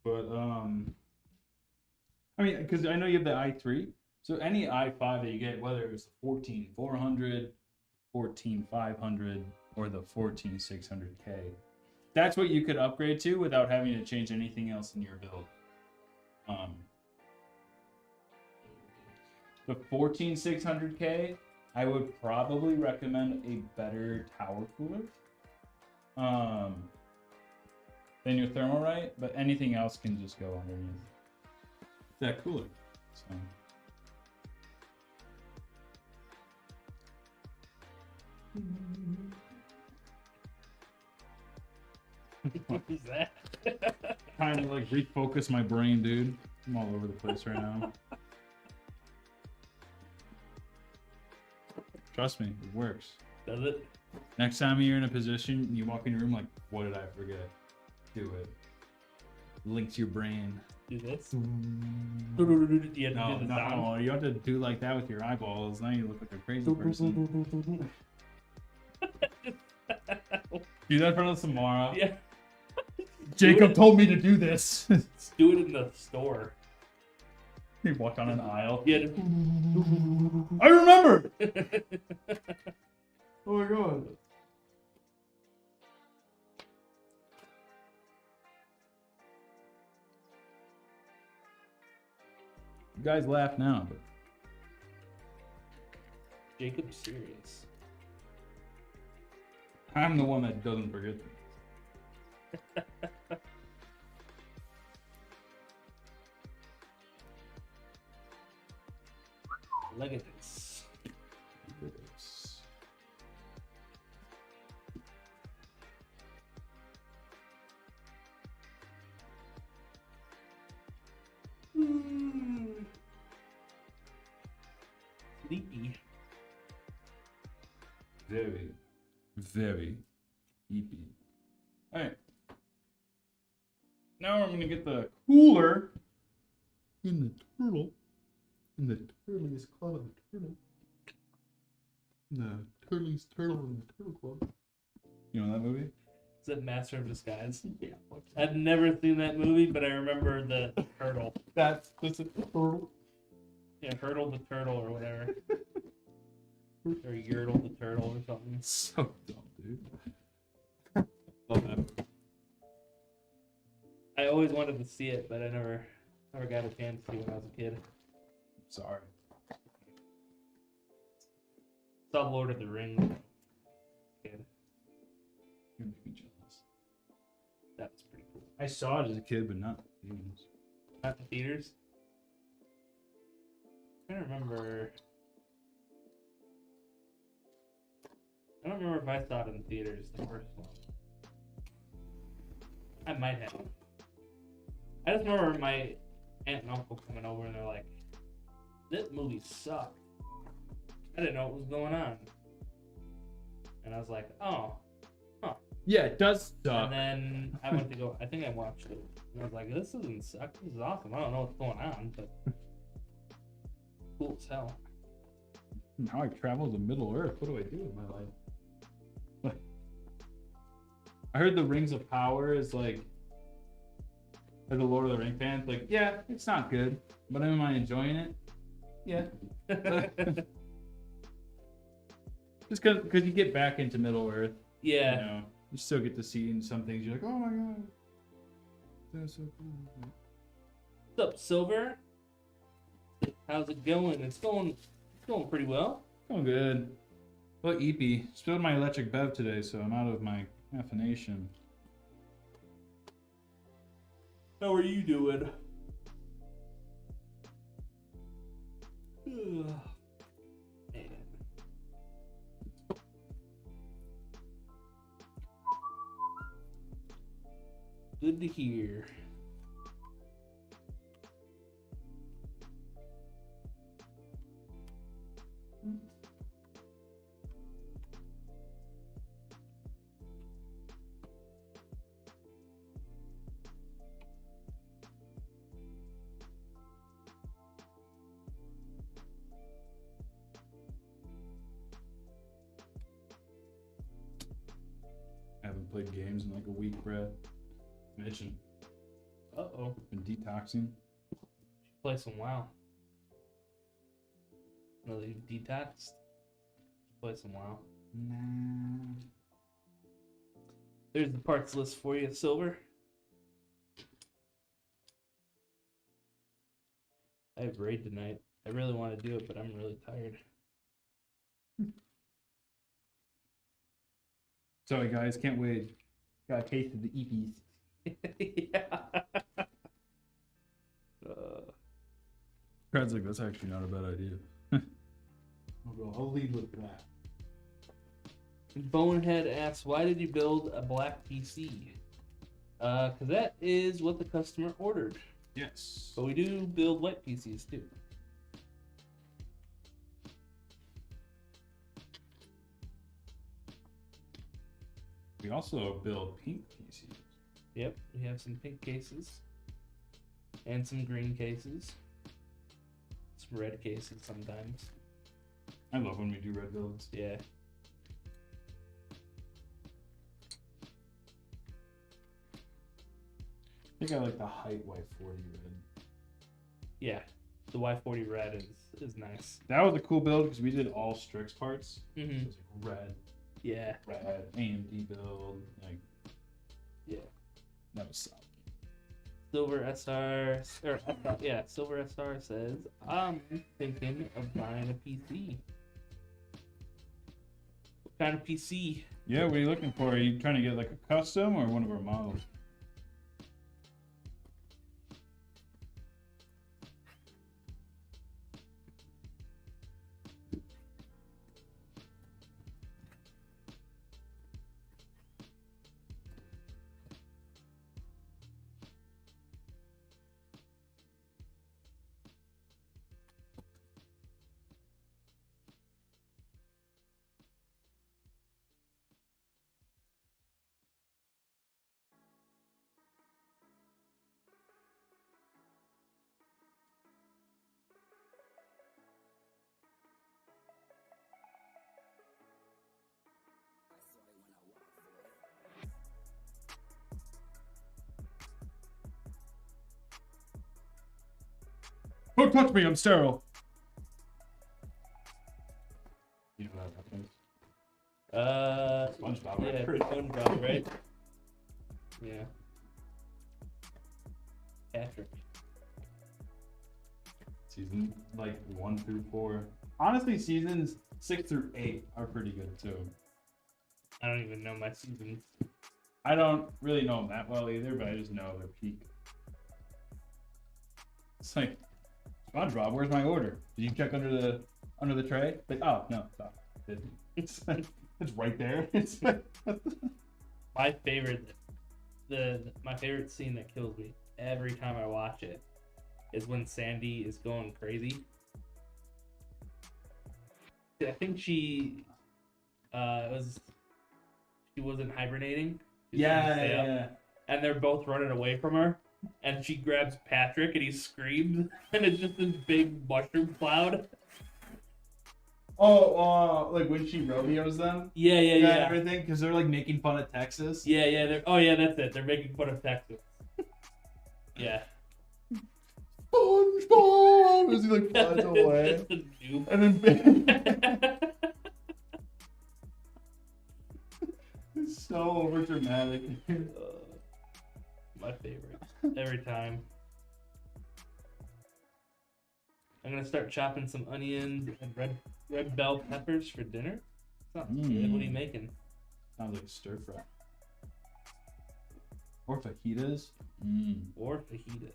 But I mean, because I know you have the i3, so any i5 that you get, whether it was the 14400, 14500, or the 14600K, that's what you could upgrade to without having to change anything else in your build. The 14600K, I would probably recommend a better tower cooler than your Thermalright, but anything else can just go underneath that cooler. So. What is that? Trying to like refocus my brain, dude. I'm all over the place right now. Trust me, it works. Does it? Next time you're in a position, you walk in your room like, what did I forget? Do it. Link to your brain. Do this? No, You have to do the sound. no, you have to do like that with your eyeballs. Now you look like a crazy person. Do that in front of Samara. Yeah. Jacob told me to do this. Let's do it in the store. He walked on an aisle. Yeah. I remember. Oh my god. You guys laugh now, but Jacob's serious. I'm the one that doesn't forget things. Look at this. Sleepy. Very, very eepy. Alright. Now I'm gonna get the cooler in the turtle. In the Turtles Club of the Turtle. The Turtles Turtle in the Turtle Club. You know that movie? Is that Master of Disguise? Yeah. I've never seen that movie, but I remember the turtle. That's just a turtle. Yeah, Hurdle the Turtle or whatever. Or Yertle the Turtle or something. So dumb, dude. Love that movie. I always wanted to see it, but I never got a chance to when I was a kid. Sorry. Saw Lord of the Rings. Kid. You're making me jealous. That was pretty cool. I saw it as a kid, but not theaters. Not in theaters. I don't remember. I don't remember if I saw it in theaters, the first one. I might have. I just remember my aunt and uncle coming over and they're like, this movie sucked. I didn't know what was going on. And I was like, oh. Yeah, it does And suck. then I went to go, I think I watched it. And I was like, this doesn't suck. This is awesome. I don't know what's going on, but cool as hell. Now I travel to Middle Earth. What do I do with my life? I heard the Rings of Power is like, as a Lord of the Ring fan, like, yeah, it's not good, but am I enjoying it? Yeah. Just because you get back into Middle Earth, Yeah. you know, you still get to see some things. You're like, oh my god, that's so cool. What's up, Silver? How's it going? It's going pretty well. Oh, good. Well, Eepy. Spilled my electric bev today, so I'm out of my caffeination. How are you doing? Ugh. Man. Good to hear. I haven't played games in like a week, Brad. Mission. Uh-oh. Been detoxing. Play some WoW. No, you detoxed? Play some WoW. Nah. There's the parts list for you, Silver. I have raid tonight. I really want to do it, but I'm really tired. Sorry guys, can't wait. Got a taste of the EPs. Yeah. Crad's like, that's actually not a bad idea. I'll lead with that. Bonehead asks, why did you build a black PC? Because that is what the customer ordered. Yes. But we do build white PCs too. We also build pink PCs. Yep, we have some pink cases. And some green cases. Some red cases sometimes. I love when we do red builds. Yeah. I think I like the height Y40 red. Yeah. The Y40 red is nice. That was a cool build because we did all Strix parts. Mm-hmm. So it's like red, Yeah. AMD build. Like, Yeah. that was solid. Silver SR, Silver SR says, I'm thinking of buying a PC. What kind of PC? Yeah, what are you looking for? Are you trying to get like a custom or one of our models? Don't touch me, I'm sterile. You know what happens? SpongeBob, Yeah, right? SpongeBob, right? Yeah. Patrick. Season like 1 through 4. Honestly, seasons 6 through 8 are pretty good too. I don't even know my seasons. I don't really know them that well either, but I just know their peak. It's like, SpongeBob, where's my order? Did you check under the tray? Like, oh no, stop. It's right there. It's My favorite, my favorite scene that kills me every time I watch it is when Sandy is going crazy. I think she wasn't hibernating. She was trying to stay up, yeah. and they're both running away from her. And she grabs Patrick and he screams, and it's just this big mushroom cloud. Oh, like when she rodeos them. Yeah. And everything, because they're like making fun of Texas. Yeah. That's it. They're making fun of Texas. Yeah. SpongeBob! As he like flies away. Just a noob. And then it's so over dramatic. My favorite. Every time. I'm gonna start chopping some onions and red bell peppers for dinner. Sounds good. What are you making? Sounds like stir fry. Or fajitas. Or fajitas.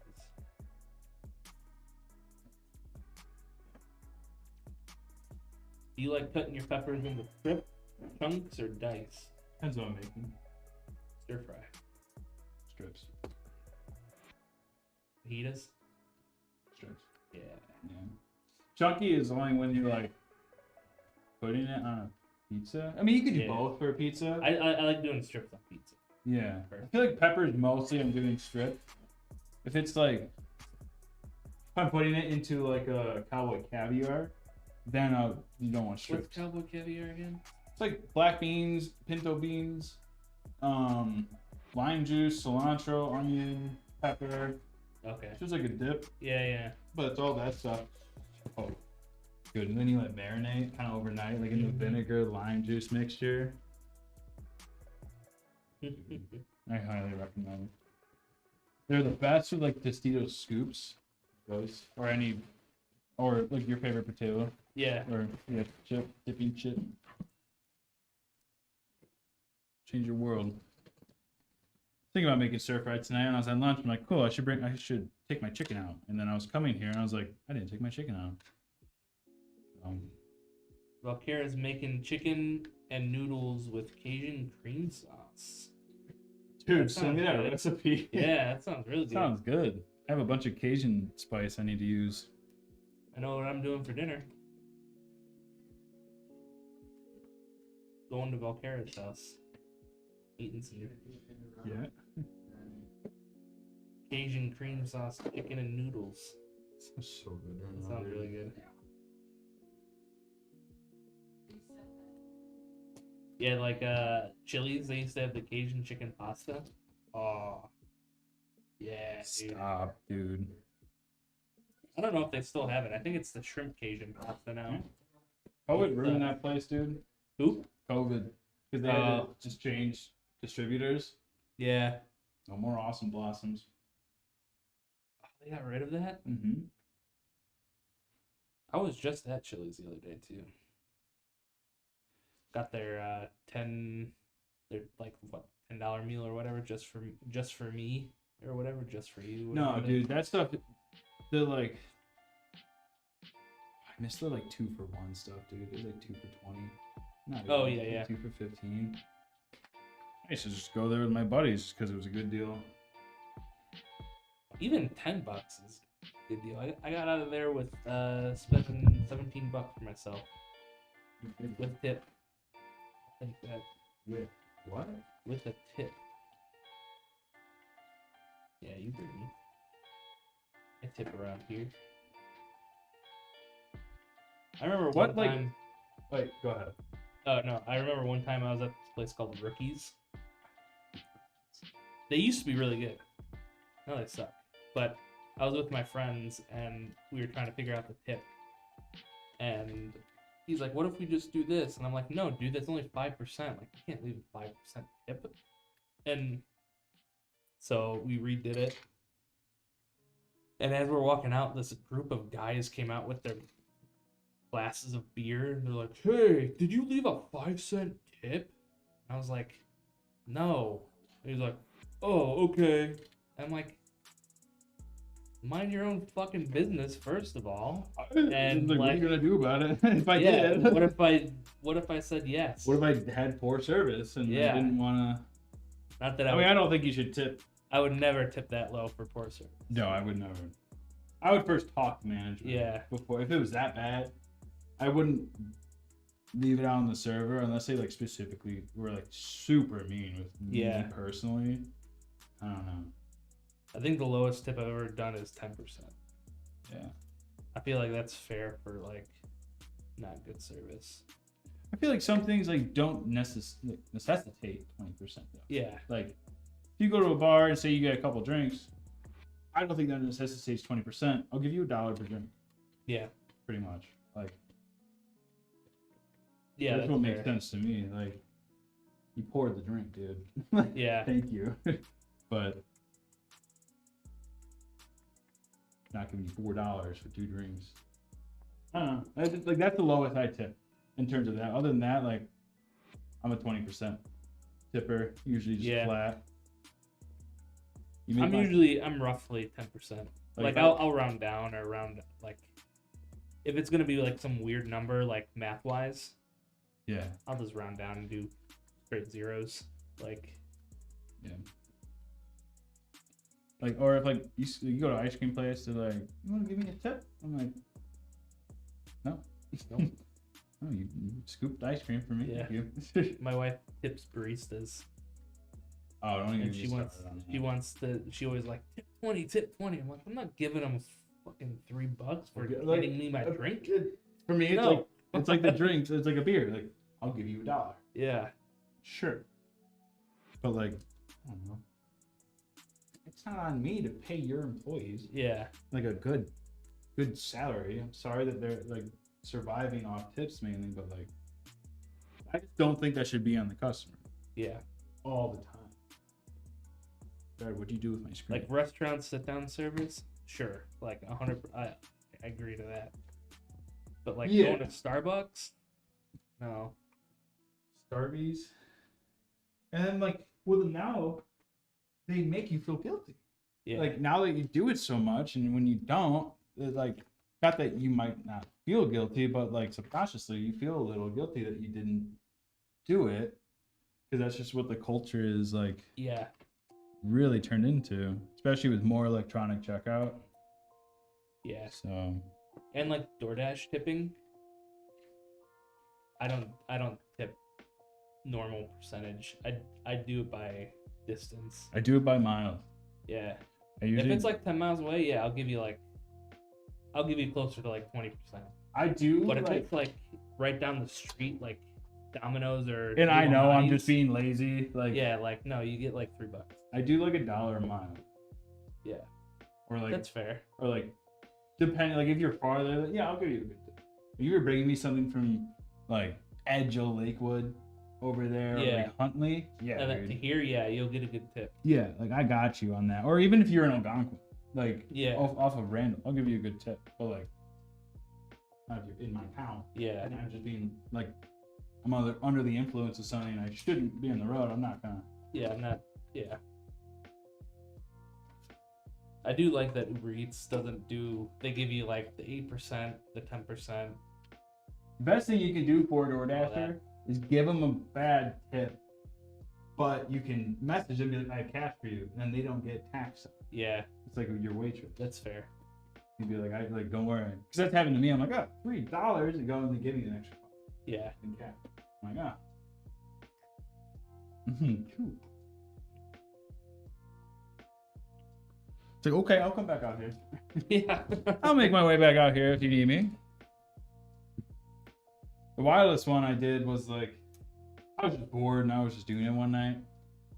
Do you like cutting your peppers into strip, chunks, or dice? Depends what I'm making. Stir fry. Strips. Fajitas? Strips. Yeah. Yeah. Chunky is only when you're like putting it on a pizza. I mean, you could do Yeah. both for a pizza. I like doing strips on pizza. Yeah. I feel like peppers mostly I'm doing strip. If it's like, if I'm putting it into like a cowboy caviar, then you don't want strips. What's cowboy caviar again? It's like black beans, pinto beans, lime juice, cilantro, onion, pepper. Okay. It's just like a dip, Yeah. but it's all that stuff. Oh, good. And then you let it marinate kind of overnight, like in the vinegar, lime juice mixture. I highly recommend. They're the best with like Tostitos scoops, those or like your favorite potato Yeah. or dipping chip. Change your world. Thinking about making stir fry tonight, and I was at lunch. I'm like, cool. I should take my chicken out. And then I was coming here, and I was like, I didn't take my chicken out. Valkyra's making chicken and noodles with Cajun cream sauce. Dude, That send me sounds that good. recipe. Yeah, that sounds really good. Sounds good. I have a bunch of Cajun spice I need to use. I know what I'm doing for dinner. Going to Valkyra's house. Eating some Yeah. Cajun cream sauce chicken and noodles. Sounds so good. That sounds really good. Yeah, like Chili's, they used to have the Cajun chicken pasta. Oh, yeah, dude. Stop, dude. I don't know if they still have it. I think it's the shrimp Cajun pasta now. COVID ruined that place, dude. Who? COVID. Because they had to just change distributors. Yeah. No more Awesome Blossoms. Oh, they got rid of that? Mm-hmm. I was just at Chili's the other day, too. Got their $10 meal or whatever, just for me or whatever, just for you. No, whatever. dude, that stuff, they're like, I missed the like 2-for-1 stuff, dude. It's like 2 for 20. Not Oh, even, yeah, like 2 for 15. I used to just go there with my buddies just because it was a good deal. Even $10 is a good deal. I got out of there with spending $17 for myself with tip. I think that With what? with a tip. Yeah, you heard me. I tip around here. I remember What, one like- time. Wait, go ahead. Oh no! I remember one time I was at this place called Rookies. They used to be really good. Now they suck. But I was with my friends and we were trying to figure out the tip. And he's like, "What if we just do this?" And I'm like, "No, dude, that's only 5%. Like, you can't leave a 5% tip." And so we redid it. And as we're walking out, this group of guys came out with their glasses of beer. And they're like, "Hey, did you leave a 5-cent tip?" And I was like, "No." And he's like, "Oh, okay." And I'm like, mind your own fucking business, first of all. And like, what are like, you gonna do about it if I yeah, did? what if I said yes? What if I had poor service and Yeah. I didn't want to? Not that I mean, I don't think you should tip. I would never tip that low for poor service. No, I would never. I would first talk to management. Yeah. Before, if it was that bad, I wouldn't leave it out on the server unless they like specifically were like super mean with me personally. I don't know. I think the lowest tip I've ever done is 10%. Yeah. I feel like that's fair for like not good service. I feel like some things like don't necessitate 20% though. Yeah. Like if you go to a bar and say you get a couple drinks, I don't think that necessitates 20%. I'll give you $1 per drink. Yeah. Pretty much. Like Yeah. that's what makes sense to me. Like you poured the drink, dude. Yeah. Thank you. But not giving you $4 for 2 drinks. I don't know. That's the lowest I tip in terms of that. Other than that, like I'm a 20% tipper, usually just flat. I'm roughly 10%. Like I'll round down or round like if it's gonna be like some weird number like math wise. Yeah. I'll just round down and do straight zeros. Like yeah. Like or if like you go to an ice cream place, they're like, "You want to give me a tip?" I'm like, "No, no. No, you scooped ice cream for me. Yeah. Thank you." My wife tips baristas. Oh, don't even And get me started on that. she always like tip 20. I'm like, I'm not giving them fucking $3 for Like, getting me my drink. For me, it's like the drinks. It's like a beer. Like I'll give you $1. Yeah. Sure. But like, I don't know. It's not on me to pay your employees Yeah. like a good salary. I'm sorry that they're like surviving off tips mainly, but like, I just don't think that should be on the customer Yeah. all the time. Sorry, what'd you do with my screen? Like restaurant sit down service, sure, like 100. I agree to that. But like Yeah. going to Starbucks, no. Starbies. And then like, well, now they make you feel guilty. Yeah. Like now that you do it so much, and when you don't, it's like, not that you might not feel guilty, but like subconsciously you feel a little guilty that you didn't do it, because that's just what the culture is like yeah. really turned into, especially with more electronic checkout. Yeah. So And like DoorDash tipping, I don't tip normal percentage. I do it by distance. I do it by miles. Yeah. I usually, If it's like 10 miles away, yeah, I'll give you closer to like 20%. I do, But if like, it's like right down the street, like Domino's or and I know I'm Giovanni's, just being lazy. Like, yeah, like no, you get like $3. I do like $1 a mile, Yeah, or like, that's fair. or like, depending, like if you're farther, yeah, I'll give you a good tip. If you were bringing me something from like Edge of Lakewood over there, or Yeah. like Huntley, yeah, And then dude. to here, yeah, you'll get a good tip. Yeah, like I got you on that. Or even if you're in Algonquin, like Yeah. off of Randall, I'll give you a good tip. But like, not if you're in my town. Yeah, And I'm just being like, I'm under the influence of something, and I shouldn't be on the road. I'm not gonna. yeah, I'm not. Yeah, I do like that Uber Eats doesn't do. They give you like the 8%, the 10%. Best thing you can do for a All DoorDasher that. is give them a bad tip, but you can message them and be like, I have cash for you, and they don't get taxed. Yeah, It's like your waitress. that's fair. You'd be like, don't worry, because that's happened to me. I'm like, oh, $3, and go and they give me an extra Yeah, in cash. I'm like, cool. It's like, okay, I'll come back out here. yeah. I'll make my way back out here if you need me. The wireless one I did was like, I was just bored and I was just doing it one night.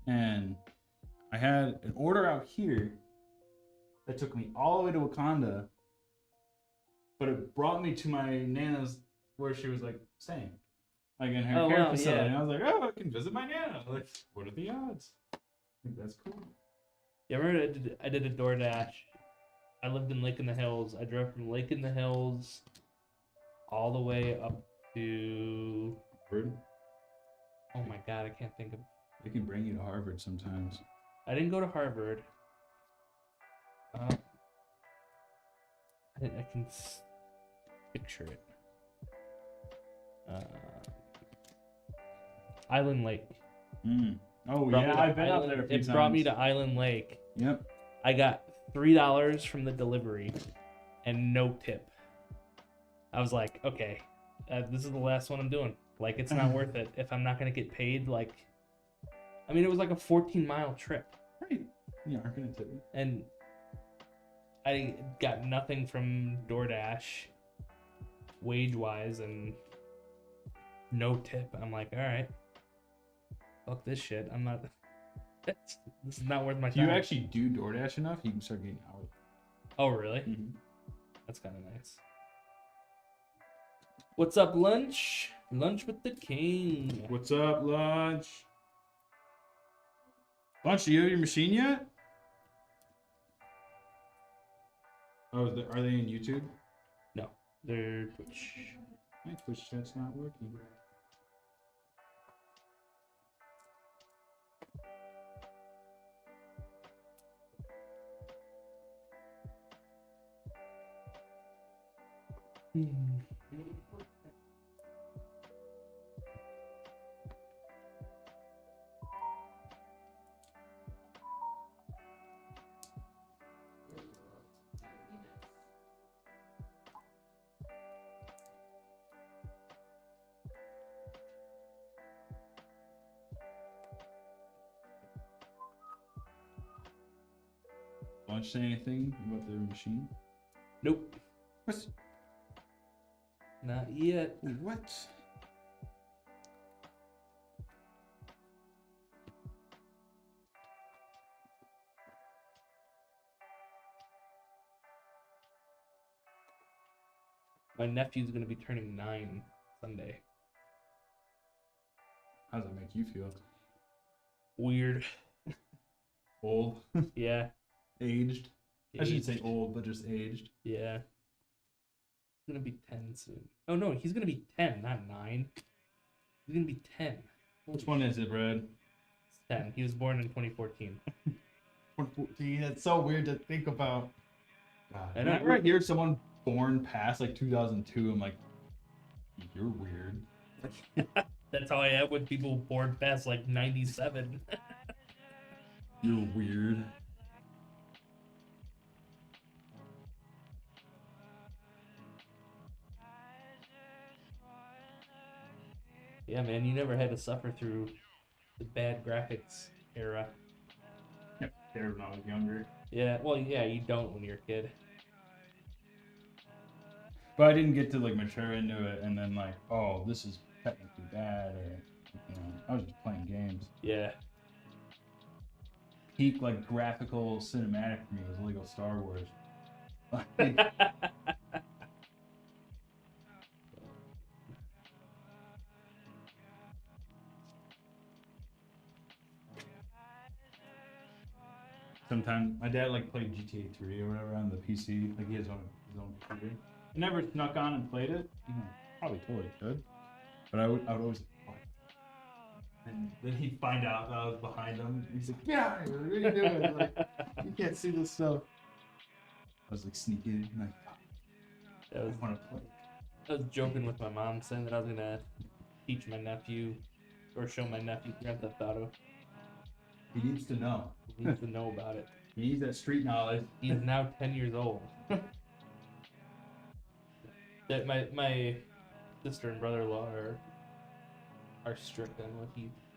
And I had an order out here that took me all the way to Wakanda, but it brought me to my Nana's where she was like staying, like in her Oh, care wow, facility. yeah. And I was like, oh, I can visit my Nana. Like, what are the odds? I think that's cool. Yeah, I remember I did a DoorDash. I lived in Lake in the Hills. I drove from Lake in the Hills all the way up to. Harvard. Oh my God, I can't think of. They can bring you to Harvard sometimes. I didn't go to Harvard. I can picture it. Island Lake. Oh Brought me yeah, to I've been out Island- there a few It times. brought me to Island Lake. Yep. I got $3 from the delivery and no tip. I was like, okay, this is the last one I'm doing. Like, it's not worth it if I'm not gonna get paid. Like, I mean, it was like a 14-mile trip, Right. You aren't gonna tip me. and I got nothing from DoorDash, wage-wise, and no tip. I'm like, all right, fuck this shit. I'm not. This is not worth my If time. you actually do DoorDash enough, you can start getting hourly. Oh, really? Mm-hmm. That's kind of nice. What's up, lunch? Lunch with the king. What's up, Lunch? Lunch, do you have your machine yet? Oh, are they in YouTube? No, they're Twitch. My Twitch chat's not working. Lunch say anything about their machine? Nope, What? not yet. What? My nephew's gonna be turning 9 Sunday. How does that make you feel? Weird. Old. Yeah. Aged. I shouldn't say Aged. old, but just aged. Yeah. He's gonna be 10 soon. Oh no, he's gonna be 10, not 9. He's gonna be 10. Which one is it, Brad? It's 10. He was born in 2014. 2014. That's so weird to think about. God. I know. Whenever I hear someone born past like 2002, I'm like, you're weird. That's how I am with people born past like 97. You're weird. Yeah, man, you never had to suffer through the bad graphics era. Yep. There when I was younger. Yeah, well, yeah, you don't when you're a kid. But I didn't get to like mature into it and then like, oh, this is technically bad, or you know, I was just playing games. Yeah. Peak like graphical cinematic for me was Lego Star Wars. Like, sometimes my dad like played GTA 3 or whatever on the PC. Like he has his own computer. I never snuck on and played it. You know, probably totally could. But I would always. And then he'd find out that I was behind him. And he's like, "Get out of here! What are you doing? Like, you can't see this stuff." I was like sneaking, like, I was, I want to play. I was joking with my mom saying that I was gonna teach my nephew or show my nephew Grand Theft Auto. He needs to know. He needs to know about it. He needs that street knowledge. He is now 10 years old. That my sister and brother-in-law are strict on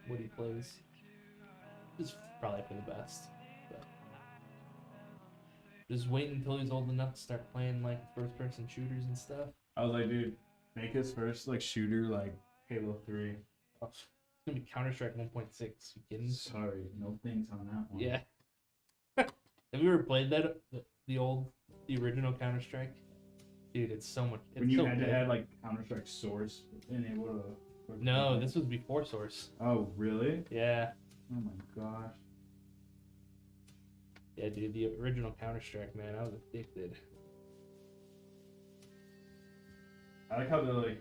what he plays. It's probably for the best. But just wait until he's old enough to start playing like first-person shooters and stuff. I was like, dude, make his first like shooter like Halo 3. Oh, it's gonna be Counter-Strike 1.6. You kidding? Sorry, no thanks on that one. Yeah. Have you ever played that the original Counter-Strike? Dude, it's so much. It's When you so had good. to add like Counter-Strike Source enable to. No, this was before Source. Oh really? Yeah. Oh my gosh. Yeah, dude, the original Counter-Strike, man, I was addicted. I like how they're like,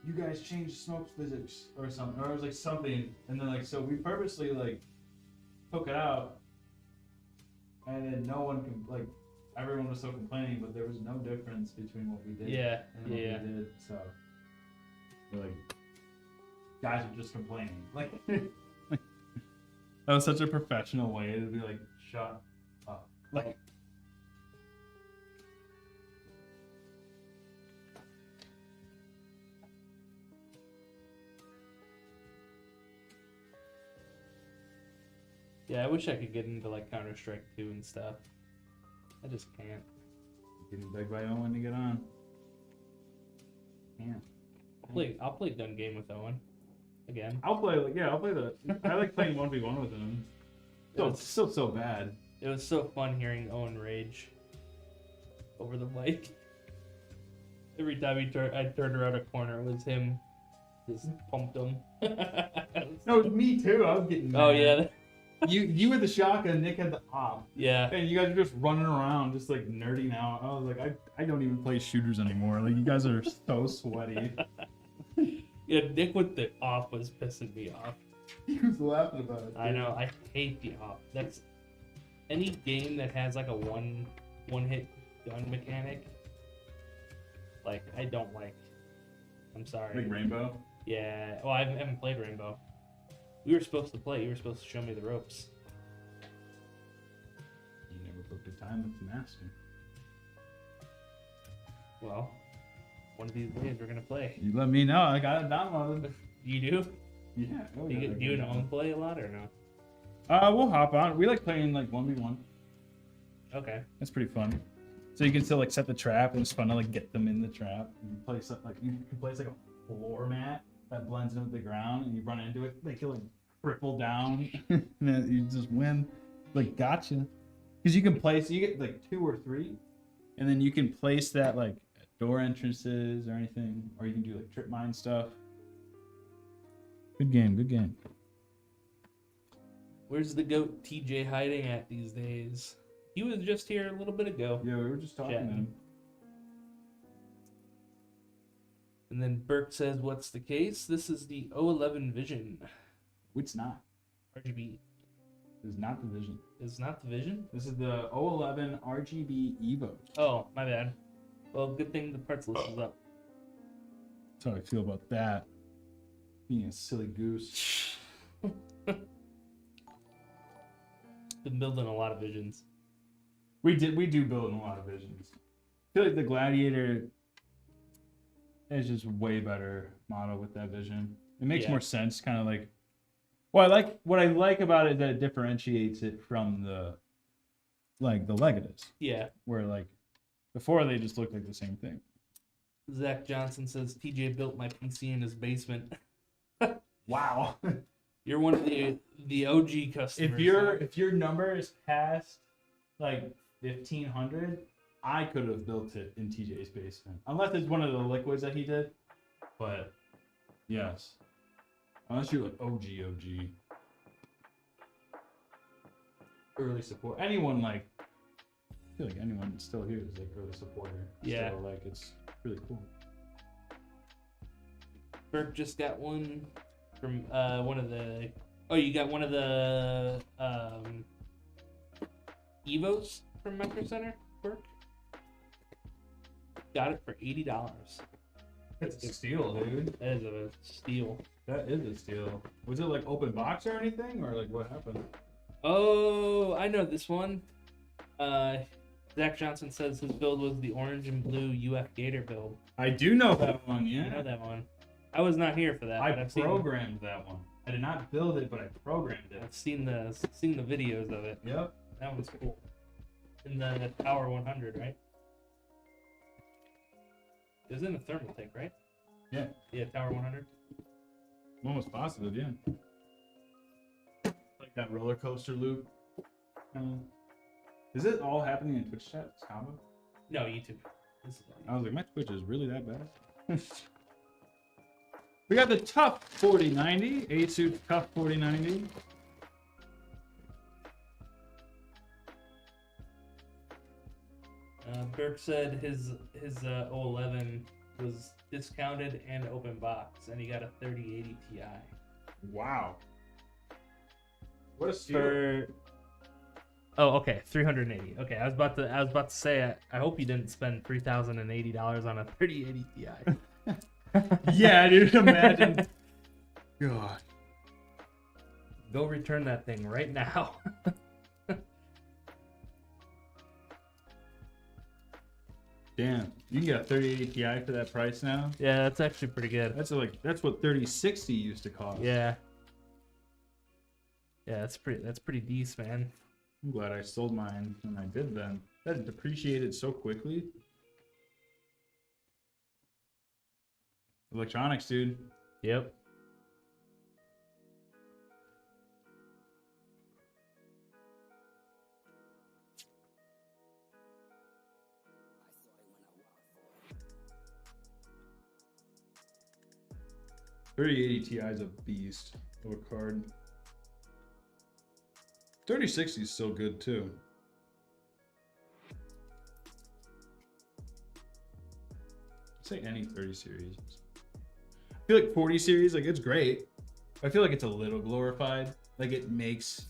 you guys changed smoke physics or something, or it was like something, and then like, so we purposely like took it out, and then no one can like, everyone was so complaining, but there was no difference between what we did Yeah, and what yeah. we did, so we're like, guys are just complaining, like, that was such a professional way to be like, shut up, like. Yeah, I wish I could get into like Counter-Strike 2 and stuff. I just can't. Getting begged by Owen to get on. Yeah. I'll play gun game with Owen again. I'll play the. I like playing 1v1 with him. So it's still so bad. It was so fun hearing Owen rage over the mic. Every time I turned around a corner, it was him. Just pumped him. No, it was me too. I was getting mad. Oh yeah, You had the shotgun, Nick had the op. yeah. And you guys are just running around, just like nerding out. I was like, I don't even play shooters anymore. Like, you guys are so sweaty. Yeah, Nick with the off was pissing me off. He was laughing about it. I know, I hate the off. That's any game that has like a one hit gun mechanic. Like I don't like. I'm sorry. Like Rainbow? Yeah. Well, I haven't played Rainbow. We were supposed to play. You were supposed to show me the ropes. You never booked a time with the master. Well, one of these days we're gonna play. You let me know. I got it downloaded. You do? Yeah. Oh, Do yeah, you and Owen play a lot or no? We'll hop on. We like playing like 1v1. Okay. That's pretty fun. So you can still like set the trap, and it's fun to like get them in the trap. And you play something like you can place like a floor mat that blends in with the ground, and you run into it, like you like cripple down, and then you just win. Like gotcha, because you can place, you get like 2 or 3, and then you can place that like at door entrances or anything, or you can do like trip mine stuff. Good game, good game. Where's the goat TJ hiding at these days? He was just here a little bit ago. Yeah, we were just talking to Chatting. him. And then Burke says, "What's the case? This is the 011 Vision It's not. RGB. It's not the Vision. Is not the Vision? This is the 011 RGB Evo. Oh, my bad. Well, good thing the parts list is up." That's how I feel about that. Being a silly goose. Been building a lot of Visions. We do build in a lot of Visions. I feel like the Gladiator is just way better model with that Vision. It makes Yeah. more sense, kind of like. Well, what I like about it is that it differentiates it from the Legatus, Yeah. where like before they just looked like the same thing. Zach Johnson says, "TJ built my PC in his basement." Wow. You're one of the OG customers. If your number is past like 1,500, I could have built it in TJ's basement, unless it's one of the liquids that he did. But yes, unless you're like OG, early support. Anyone like, I feel like anyone that's still here is like early supporter. Yeah. So like it's really cool. Burke just got one from one of the. Oh, you got one of the Evos from Metro Center, Burke. Got it for $80. It's a steal, dude. That is a steal. That is a steal. Was it like open box or anything, or like what happened? Oh, I know this one. Zach Johnson says his build was the orange and blue UF Gator build. I do know that one. I Yeah. know that one. I was not here for that. I but I've programmed that one. I did not build it, but I programmed it. I've seen the videos of it. Yep. That was cool. In the Tower 100, right? It was in the thermal tank, right? Yeah. Yeah, Tower 100. I'm almost positive, yeah. Like that roller coaster loop. Is it all happening in Twitch chat? This combo? No, YouTube. This is I was like, my Twitch is really that bad. We got the Tough 4090, A-Suit Tough 4090. Burke said his 011 was discounted and open box, and he got a 3080 Ti. Wow. What a steal. For oh, okay, 380. Okay, I was about to say I hope you didn't spend $3,080 on a 3080 Ti. Yeah, dude, imagine. God. Go return that thing right now. Damn, you can get a 3080 Ti for that price now. Yeah, that's actually pretty good. That's what 3060 used to cost. Yeah. Yeah, that's pretty decent, man. I'm glad I sold mine when I did then. That depreciated so quickly. Electronics, dude. Yep. $3080 Ti is a beast of a card. 3060 is still good too. I'd say any 30 series. I feel like 40 series, like it's great. I feel like it's a little glorified. Like it makes,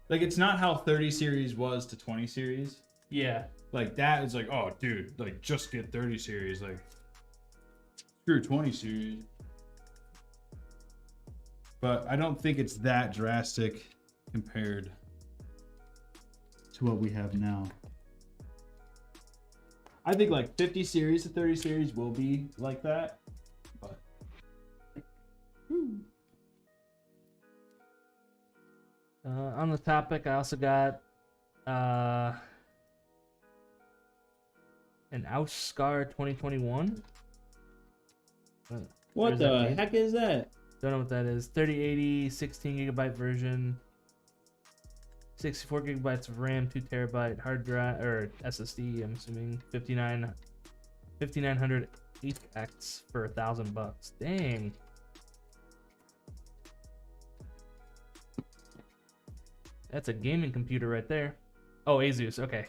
like it's not how 30 series was to 20 series. Yeah. Like that is like, oh dude, like just get 30 series. Like screw 20 series. But I don't think it's that drastic compared to what we have now. I think like 50 series to 30 series will be like that. But On the topic, I also got an Ausscar 2021. what the heck is that? Don't know what that is. 3080, 16 gigabyte version, 64 gigabytes of RAM, 2 terabyte hard drive or SSD. I'm assuming 5900 HX for $1,000. Dang. That's a gaming computer right there. Oh, Asus. Okay.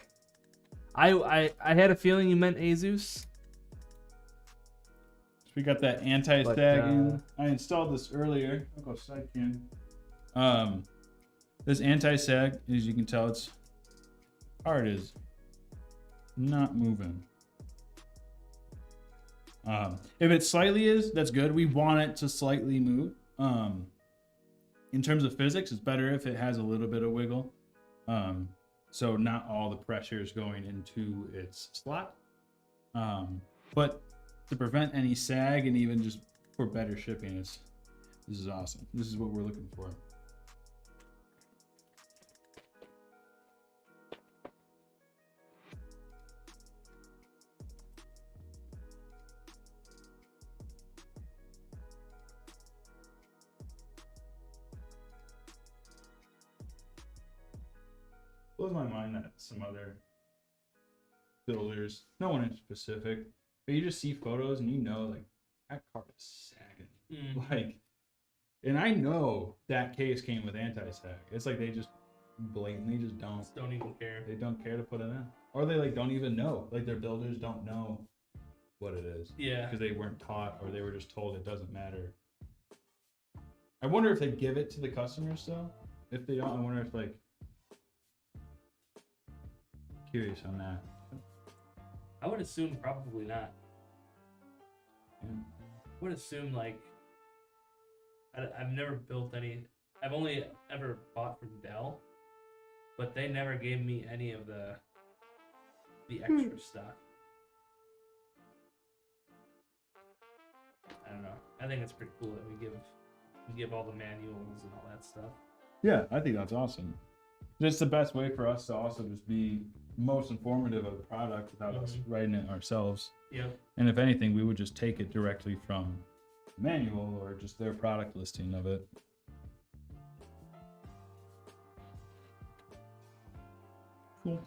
I had a feeling you meant Asus. We got that anti-sag in. I installed this earlier. I'll go side cam. This anti-sag, as you can tell, its part is not moving. If it slightly is, that's good. We want it to slightly move. In terms of physics, it's better if it has a little bit of wiggle. So not all the pressure is going into its slot. But to prevent any sag and even just for better shipping, this is awesome. This is what we're looking for. Blows my mind that some other builders, no one in specific, but you just see photos and you know, like, that car is sagging. Like, and I know that case came with anti-sag. It's like they just blatantly just don't even care. They don't care to put it in, or they like don't even know. Like their builders don't know what it is. Yeah. Because they weren't taught, or they were just told it doesn't matter. I wonder if they give it to the customers though. If they don't, I wonder if like. Curious on that. I would assume probably not. Yeah. I would assume like I've never built any. I've only ever bought from Dell, but they never gave me any of the extra stuff. I don't know. I think it's pretty cool that we give all the manuals and all that stuff. Yeah, I think that's awesome. It's the best way for us to also just be most informative of the product without us writing it ourselves. Yep. And if anything, we would just take it directly from the manual or just their product listing of it. Cool.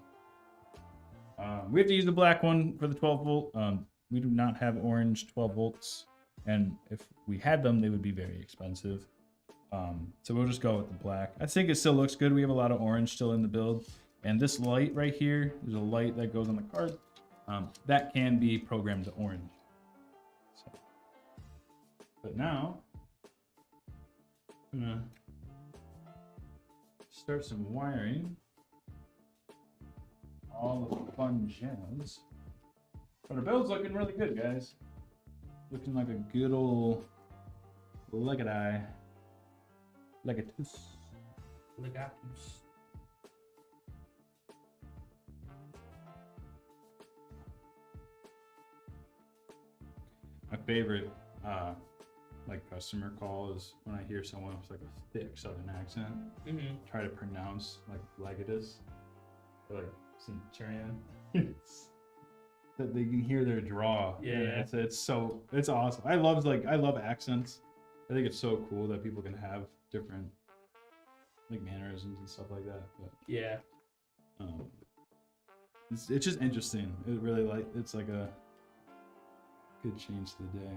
We have to use the black one for the 12 volt. We do not have orange 12 volts. And if we had them, they would be very expensive. So we'll just go with the black. I think it still looks good. We have a lot of orange still in the build. And this light right here, there's a light that goes on the card. That can be programmed to orange. So. But now, I'm gonna start some wiring. All the fun jazz. But our build's looking really good, guys. Looking like a good old legatus. Legatus. My favorite like customer call is when I hear someone with like a thick southern accent try to pronounce like legatus or like centurion. That they can hear their draw. Yeah. It's awesome. I love accents. I think it's so cool that people can have different like mannerisms and stuff like that. But yeah. It's just interesting. It really it's like a good change to the day.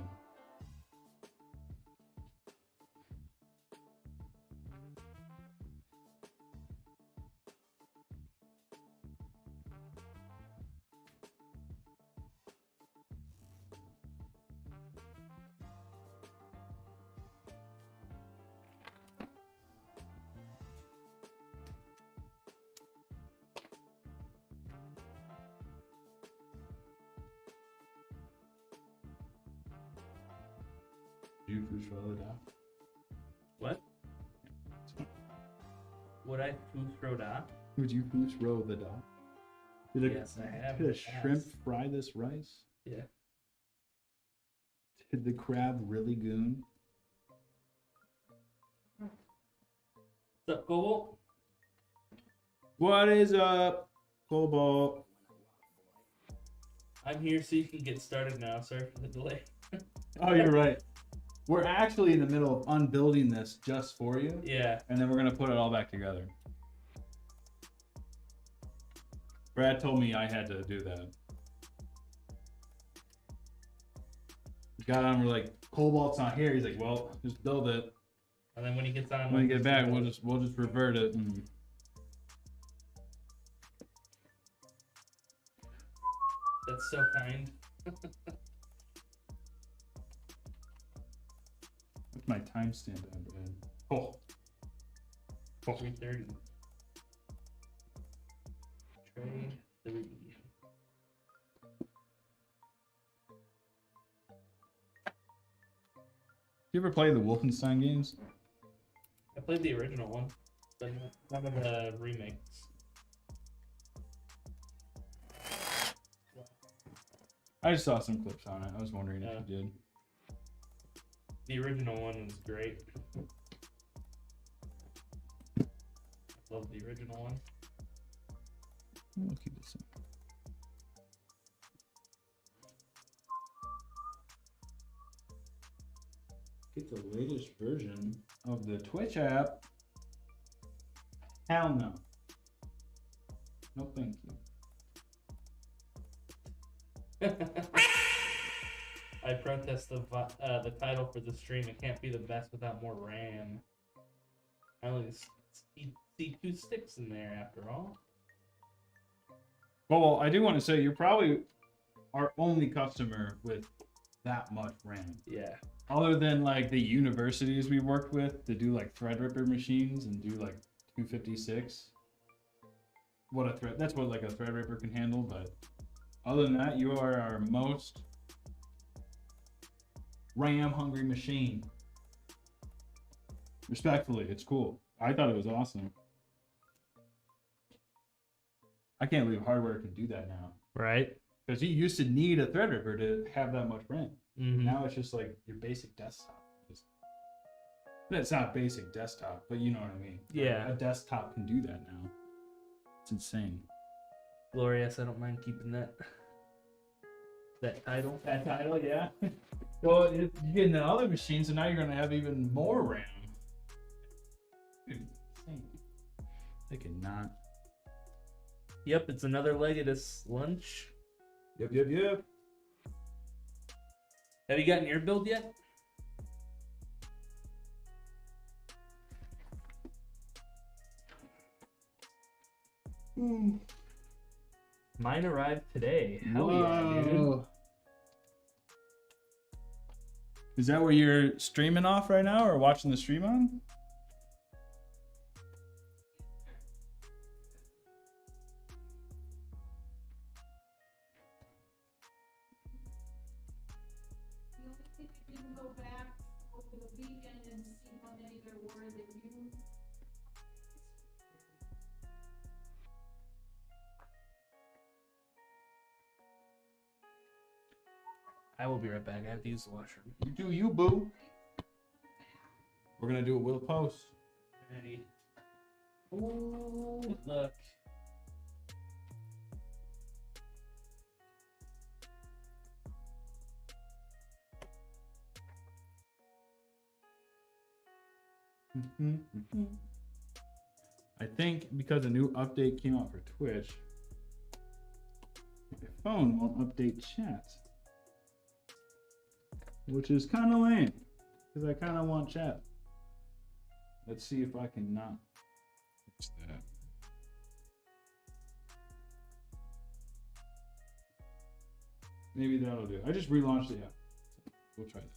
You push roll it out. What? Would I throw that? Would you push roll the dot? Yes, I have. Did a shrimp fry this rice? Yeah. Did the crab really goon? What's up, Cobalt? What is up, Cobalt? I'm here so you can get started now. Sorry for the delay. Oh, you're right. We're actually in the middle of unbuilding this just for you. Yeah. And then we're going to put it all back together. Brad told me I had to do that. We got on, we're like, Cobalt's not here. He's like, well, just build it. And then when he gets on, When we get back, we'll just revert it. And That's so kind. What's my timestamp at, Brad? Oh. 3:30. Trade 3. You ever play the Wolfenstein games? I played the original one, but none of the remakes. I just saw some clips on it. I was wondering if you did. The original one was great. Love the original one. We'll keep this in. Get the latest version of the Twitch app. Hell no. No, thank you. I protest the title for the stream. It can't be the best without more RAM. I only see 2 sticks in there after all. Well, I do want to say you're probably our only customer with that much RAM. Yeah. Other than like the universities we worked with to do like Threadripper machines and do like 256. That's what like a Threadripper can handle, but other than that, you are our most RAM hungry machine. Respectfully, it's cool. I thought it was awesome. I can't believe hardware can do that now. Right. Because you used to need a Threadripper to have that much RAM. Mm-hmm. Now it's just like your basic desktop. It's not basic desktop, but you know what I mean. Yeah. A desktop can do that now. It's insane. Glorious. I don't mind keeping that title. That title, yeah. Well, you're getting the other machines, and now you're going to have even more RAM. Dude, insane. They cannot. Yep, it's another leg of this lunch. Yep. Have you gotten your build yet? Mine arrived today. Hell yeah, dude. Is that where you're streaming off right now or watching the stream on? The only thing I didn't go back over the weekend and see how many there were that you. I will be right back. I have to use the washroom. You do you, boo. We're going to do it with a post. Ready. Ooh, look. I think because a new update came out for Twitch, my phone won't update chat. Which is kind of lame, because I kind of want chat. Let's see if I can not fix that. Maybe that'll do. I just relaunched the app. We'll try that.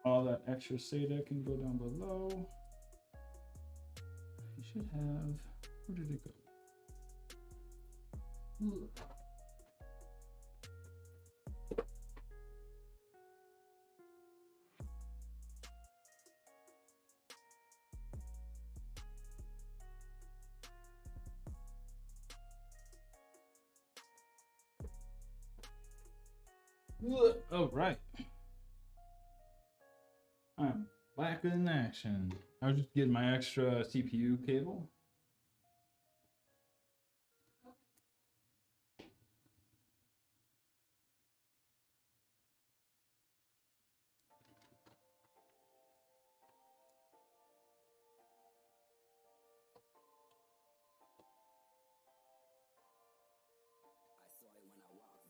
All that extra SATA can go down below. You should have, where did it go? Oh, right. I'm back in action. I was just getting my extra CPU cable.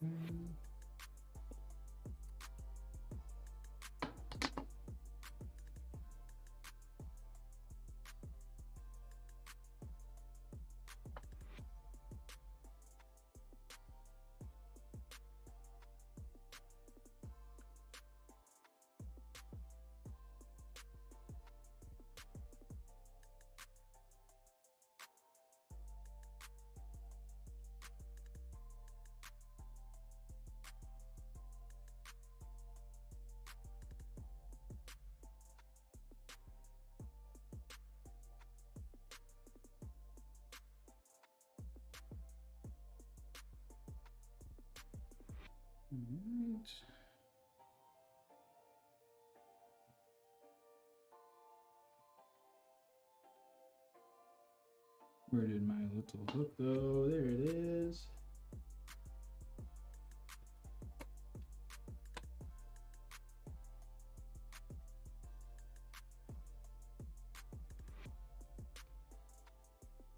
Alright. Where did my little hook go? There it is.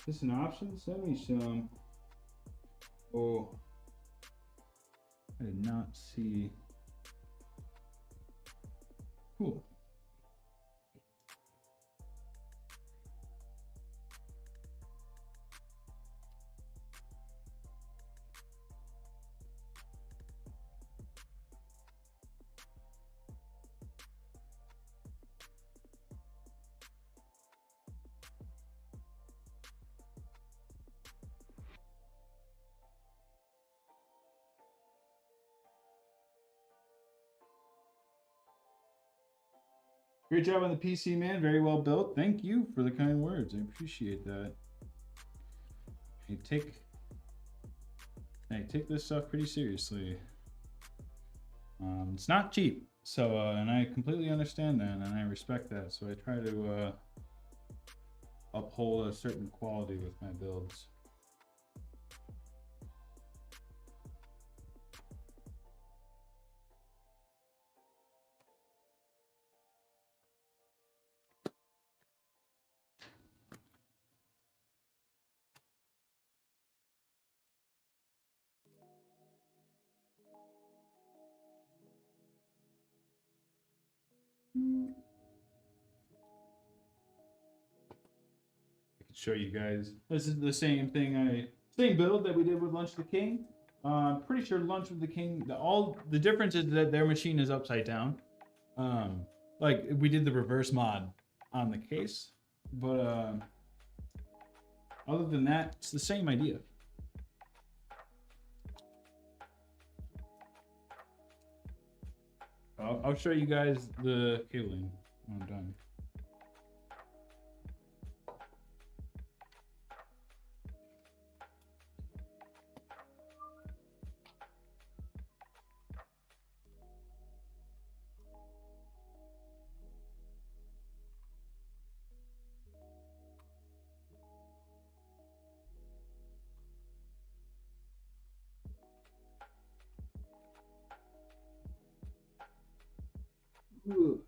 Is this an option? Send me some. Oh, I did not see. Cool. Great job on the PC, man. Very well built. Thank you for the kind words. I appreciate that. I take this stuff pretty seriously. It's not cheap, so and I completely understand that, and I respect that. So I try to uphold a certain quality with my builds. I could show you guys. This is the same thing. Same build that we did with Lunch of the King. Pretty sure Lunch of the King. The difference is that their machine is upside down. Like we did the reverse mod on the case, but other than that, it's the same idea. I'll show you guys the cabling when I'm done. Ooh.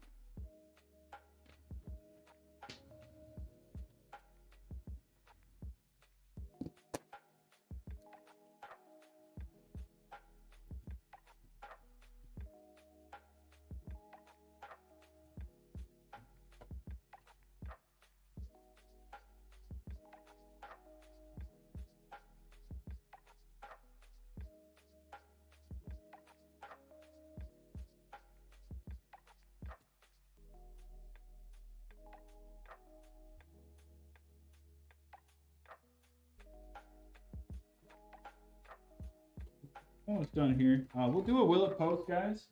Almost done here. We'll do a will it post, guys.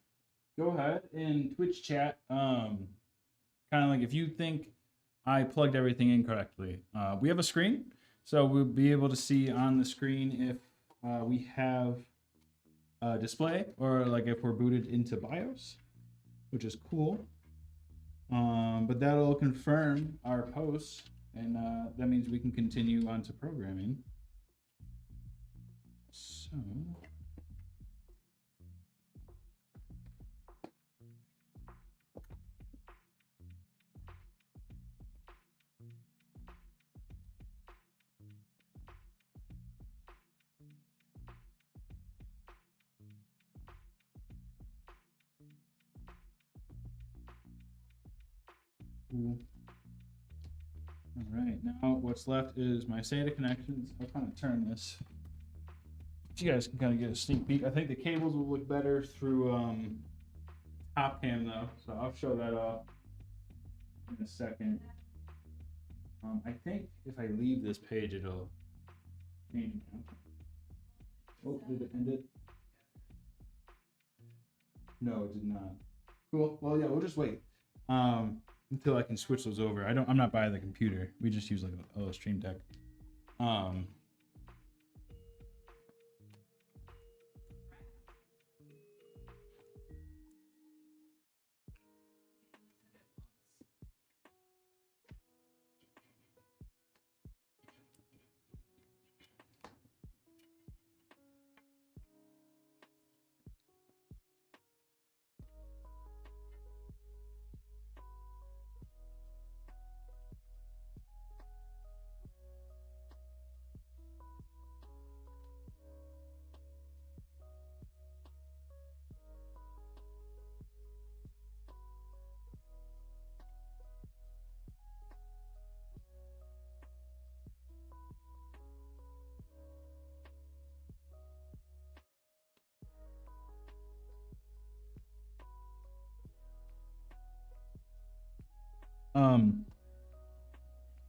Go ahead and Twitch chat. Kind of like if you think I plugged everything in correctly. We have a screen, so we'll be able to see on the screen if we have a display or like if we're booted into BIOS, which is cool. But that'll confirm our posts, and that means we can continue on to programming. So. Cool. All right, now what's left is my SATA connections. I'll kind of turn this. You guys can kind of get a sneak peek. I think the cables will look better through top cam though, so I'll show that off in a second. I think if I leave this page, it'll change now. Oh, did it end it? No, it did not. Cool. Well, yeah, we'll just wait until I can switch those over. I'm not buying the computer. We just use like a Stream Deck.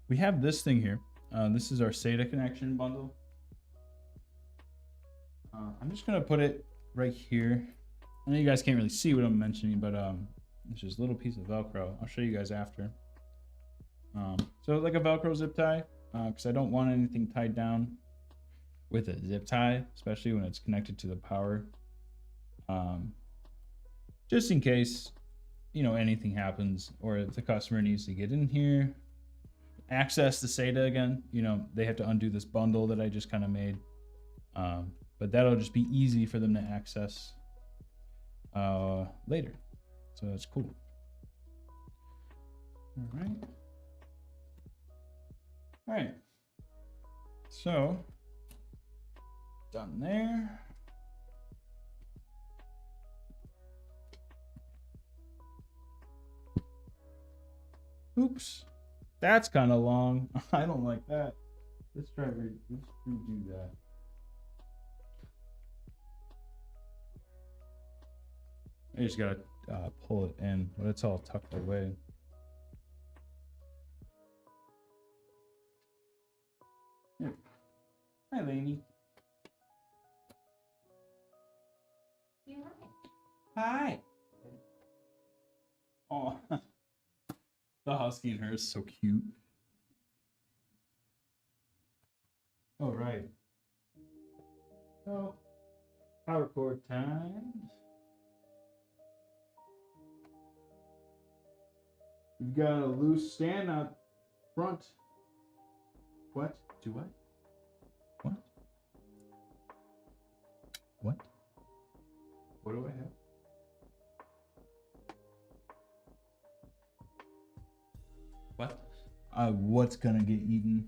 We have this thing here. This is our SATA connection bundle. I'm just gonna put it right here. I know you guys can't really see what I'm mentioning, but it's just a little piece of Velcro. I'll show you guys after. So like a Velcro zip tie, because I don't want anything tied down with a zip tie, especially when it's connected to the power. Just in case, you know, anything happens, or if the customer needs to get in here, access the SATA again, you know, they have to undo this bundle that I just kind of made. But that'll just be easy for them to access later. So that's cool. All right. So done there. Oops, that's kind of long. I don't like that. Let's redo that. I just gotta pull it in, but it's all tucked away. Here. Hi, Lainey. Hi. Oh, the husky in her is so cute. All right. So, power cord time. We've got a loose stand out front. What? Do what? What? What? What do I have? What? What's gonna get eaten?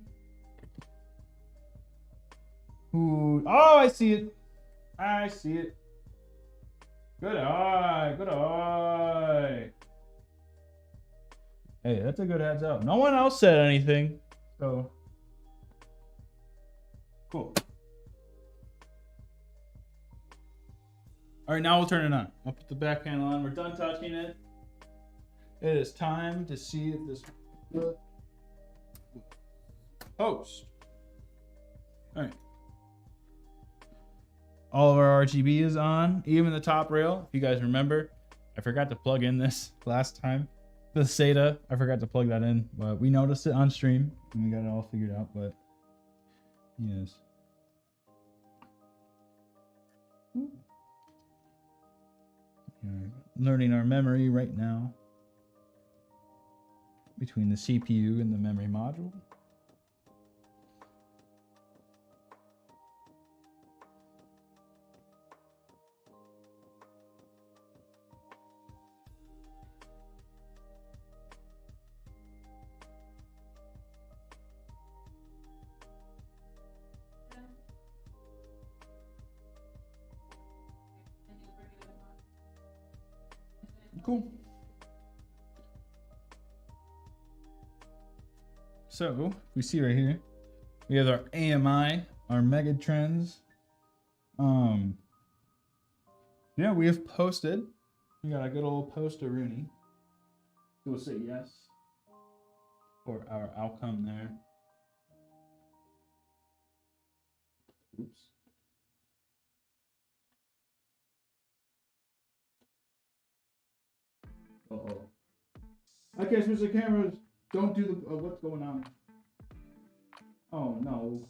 Ooh. Oh, I see it. I see it. Good eye. Good eye. Hey, that's a good heads up. No one else said anything. So cool. All right, now we'll turn it on. I'll put the back panel on. We're done touching it. It is time to see if this post. All right. All of our RGB is on, even the top rail. If you guys remember, I forgot to plug in this last time. The SATA, I forgot to plug that in, but we noticed it on stream and we got it all figured out. But yes. Learning our memory right now between the CPU and the memory module. Cool. So we see right here, we have our AMI, our mega trends. Yeah, we have posted. We got a good old poster Rooney. We'll say yes for our outcome there. Oops. Uh-oh. I can't switch the cameras. Don't do the what's going on. Oh no.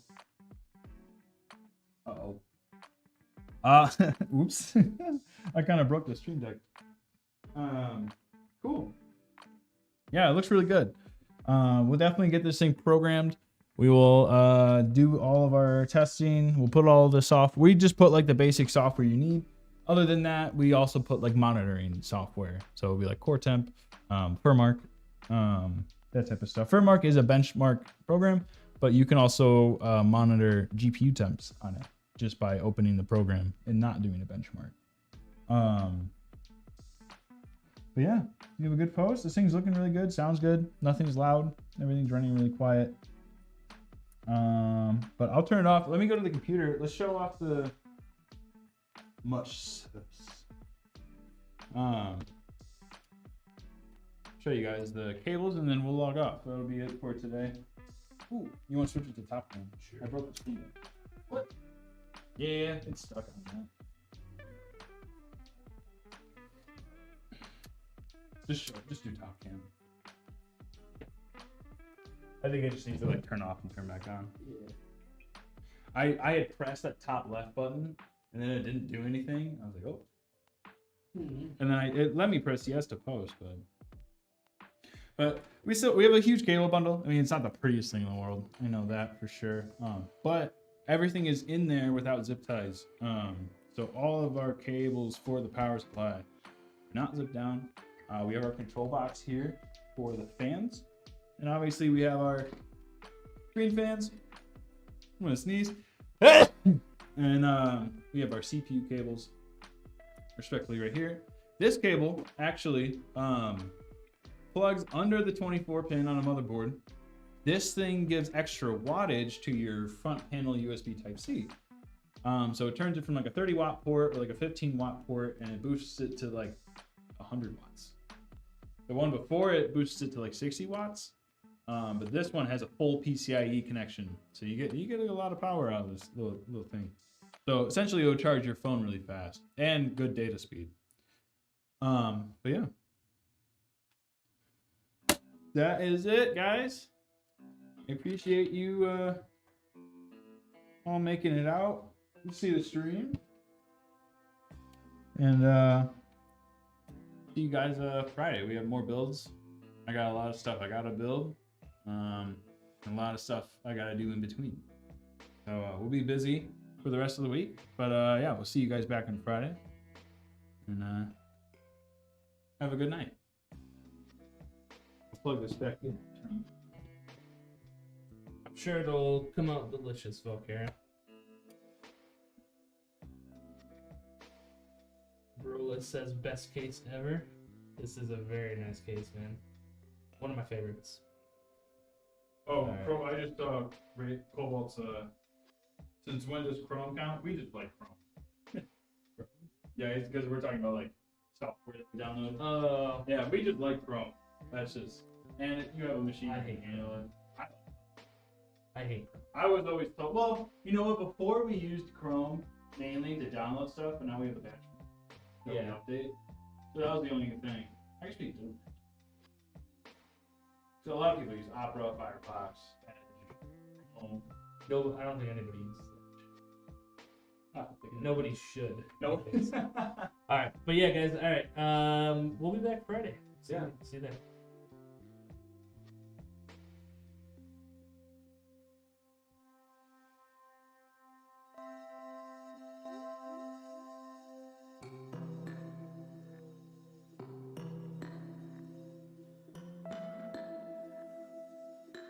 Uh-oh. Oops. I kind of broke the stream deck. Cool. Yeah, it looks really good. We'll definitely get this thing programmed. We will do all of our testing. We'll put all the software. We just put like the basic software you need. Other than that, we also put like monitoring software. So it'll be like core temp, Furmark, that type of stuff. Furmark is a benchmark program, but you can also monitor GPU temps on it just by opening the program and not doing a benchmark. But yeah, you have a good post. This thing's looking really good. Sounds good. Nothing's loud. Everything's running really quiet. But I'll turn it off. Let me go to the computer. Let's show off the show you guys the cables and then we'll log off. That'll be it for today. Ooh, you want to switch it to top one? Sure. I broke the screen. What? Yeah, it's stuck on that. Just do top cam. I think it just needs to like turn off and turn back on. Yeah. I had pressed that top left button and then it didn't do anything. I was like, oh. And then it let me press yes to post, but we have a huge cable bundle. I mean, it's not the prettiest thing in the world. I know that for sure. But everything is in there without zip ties. So all of our cables for the power supply are not zipped down. We have our control box here for the fans. And obviously we have our screen fans. I'm gonna sneeze. And we have our CPU cables respectively right here. This cable actually plugs under the 24 pin on a motherboard. This thing gives extra wattage to your front panel USB Type-C. So it turns it from like a 30 watt port or like a 15 watt port and it boosts it to like 100 watts. The one before it boosts it to like 60 watts. But this one has a full PCIe connection. So you get a lot of power out of this little thing. So essentially it'll charge your phone really fast and good data speed. But yeah. That is it, guys. I appreciate you all making it out. You see the stream. And see you guys Friday. We have more builds. I got a lot of stuff I gotta build. And a lot of stuff I gotta do in between. So we'll be busy for the rest of the week. But yeah, we'll see you guys back on Friday. And have a good night. I'll plug this back in. I'm sure it'll come out delicious, Volcare. Brola says best case ever. This is a very nice case, man. One of my favorites. Oh, Right. Chrome, I just saw Cobalt's since when does Chrome count? We just like Chrome. Yeah, it's because we're talking about like software that we download. Oh. Yeah, we just like Chrome. That's just, and you have a machine. I hate it. I hate. I was always told, well, you know what? Before we used Chrome mainly to download stuff, but now we have a batch. Yeah. Update. So that was the only thing. Actually, do. So a lot of people use Opera, Firefox, Edge. No, I don't think anybody uses that. Nobody should. Nope. All right, but yeah, guys. All right, we'll be back Friday. See you then.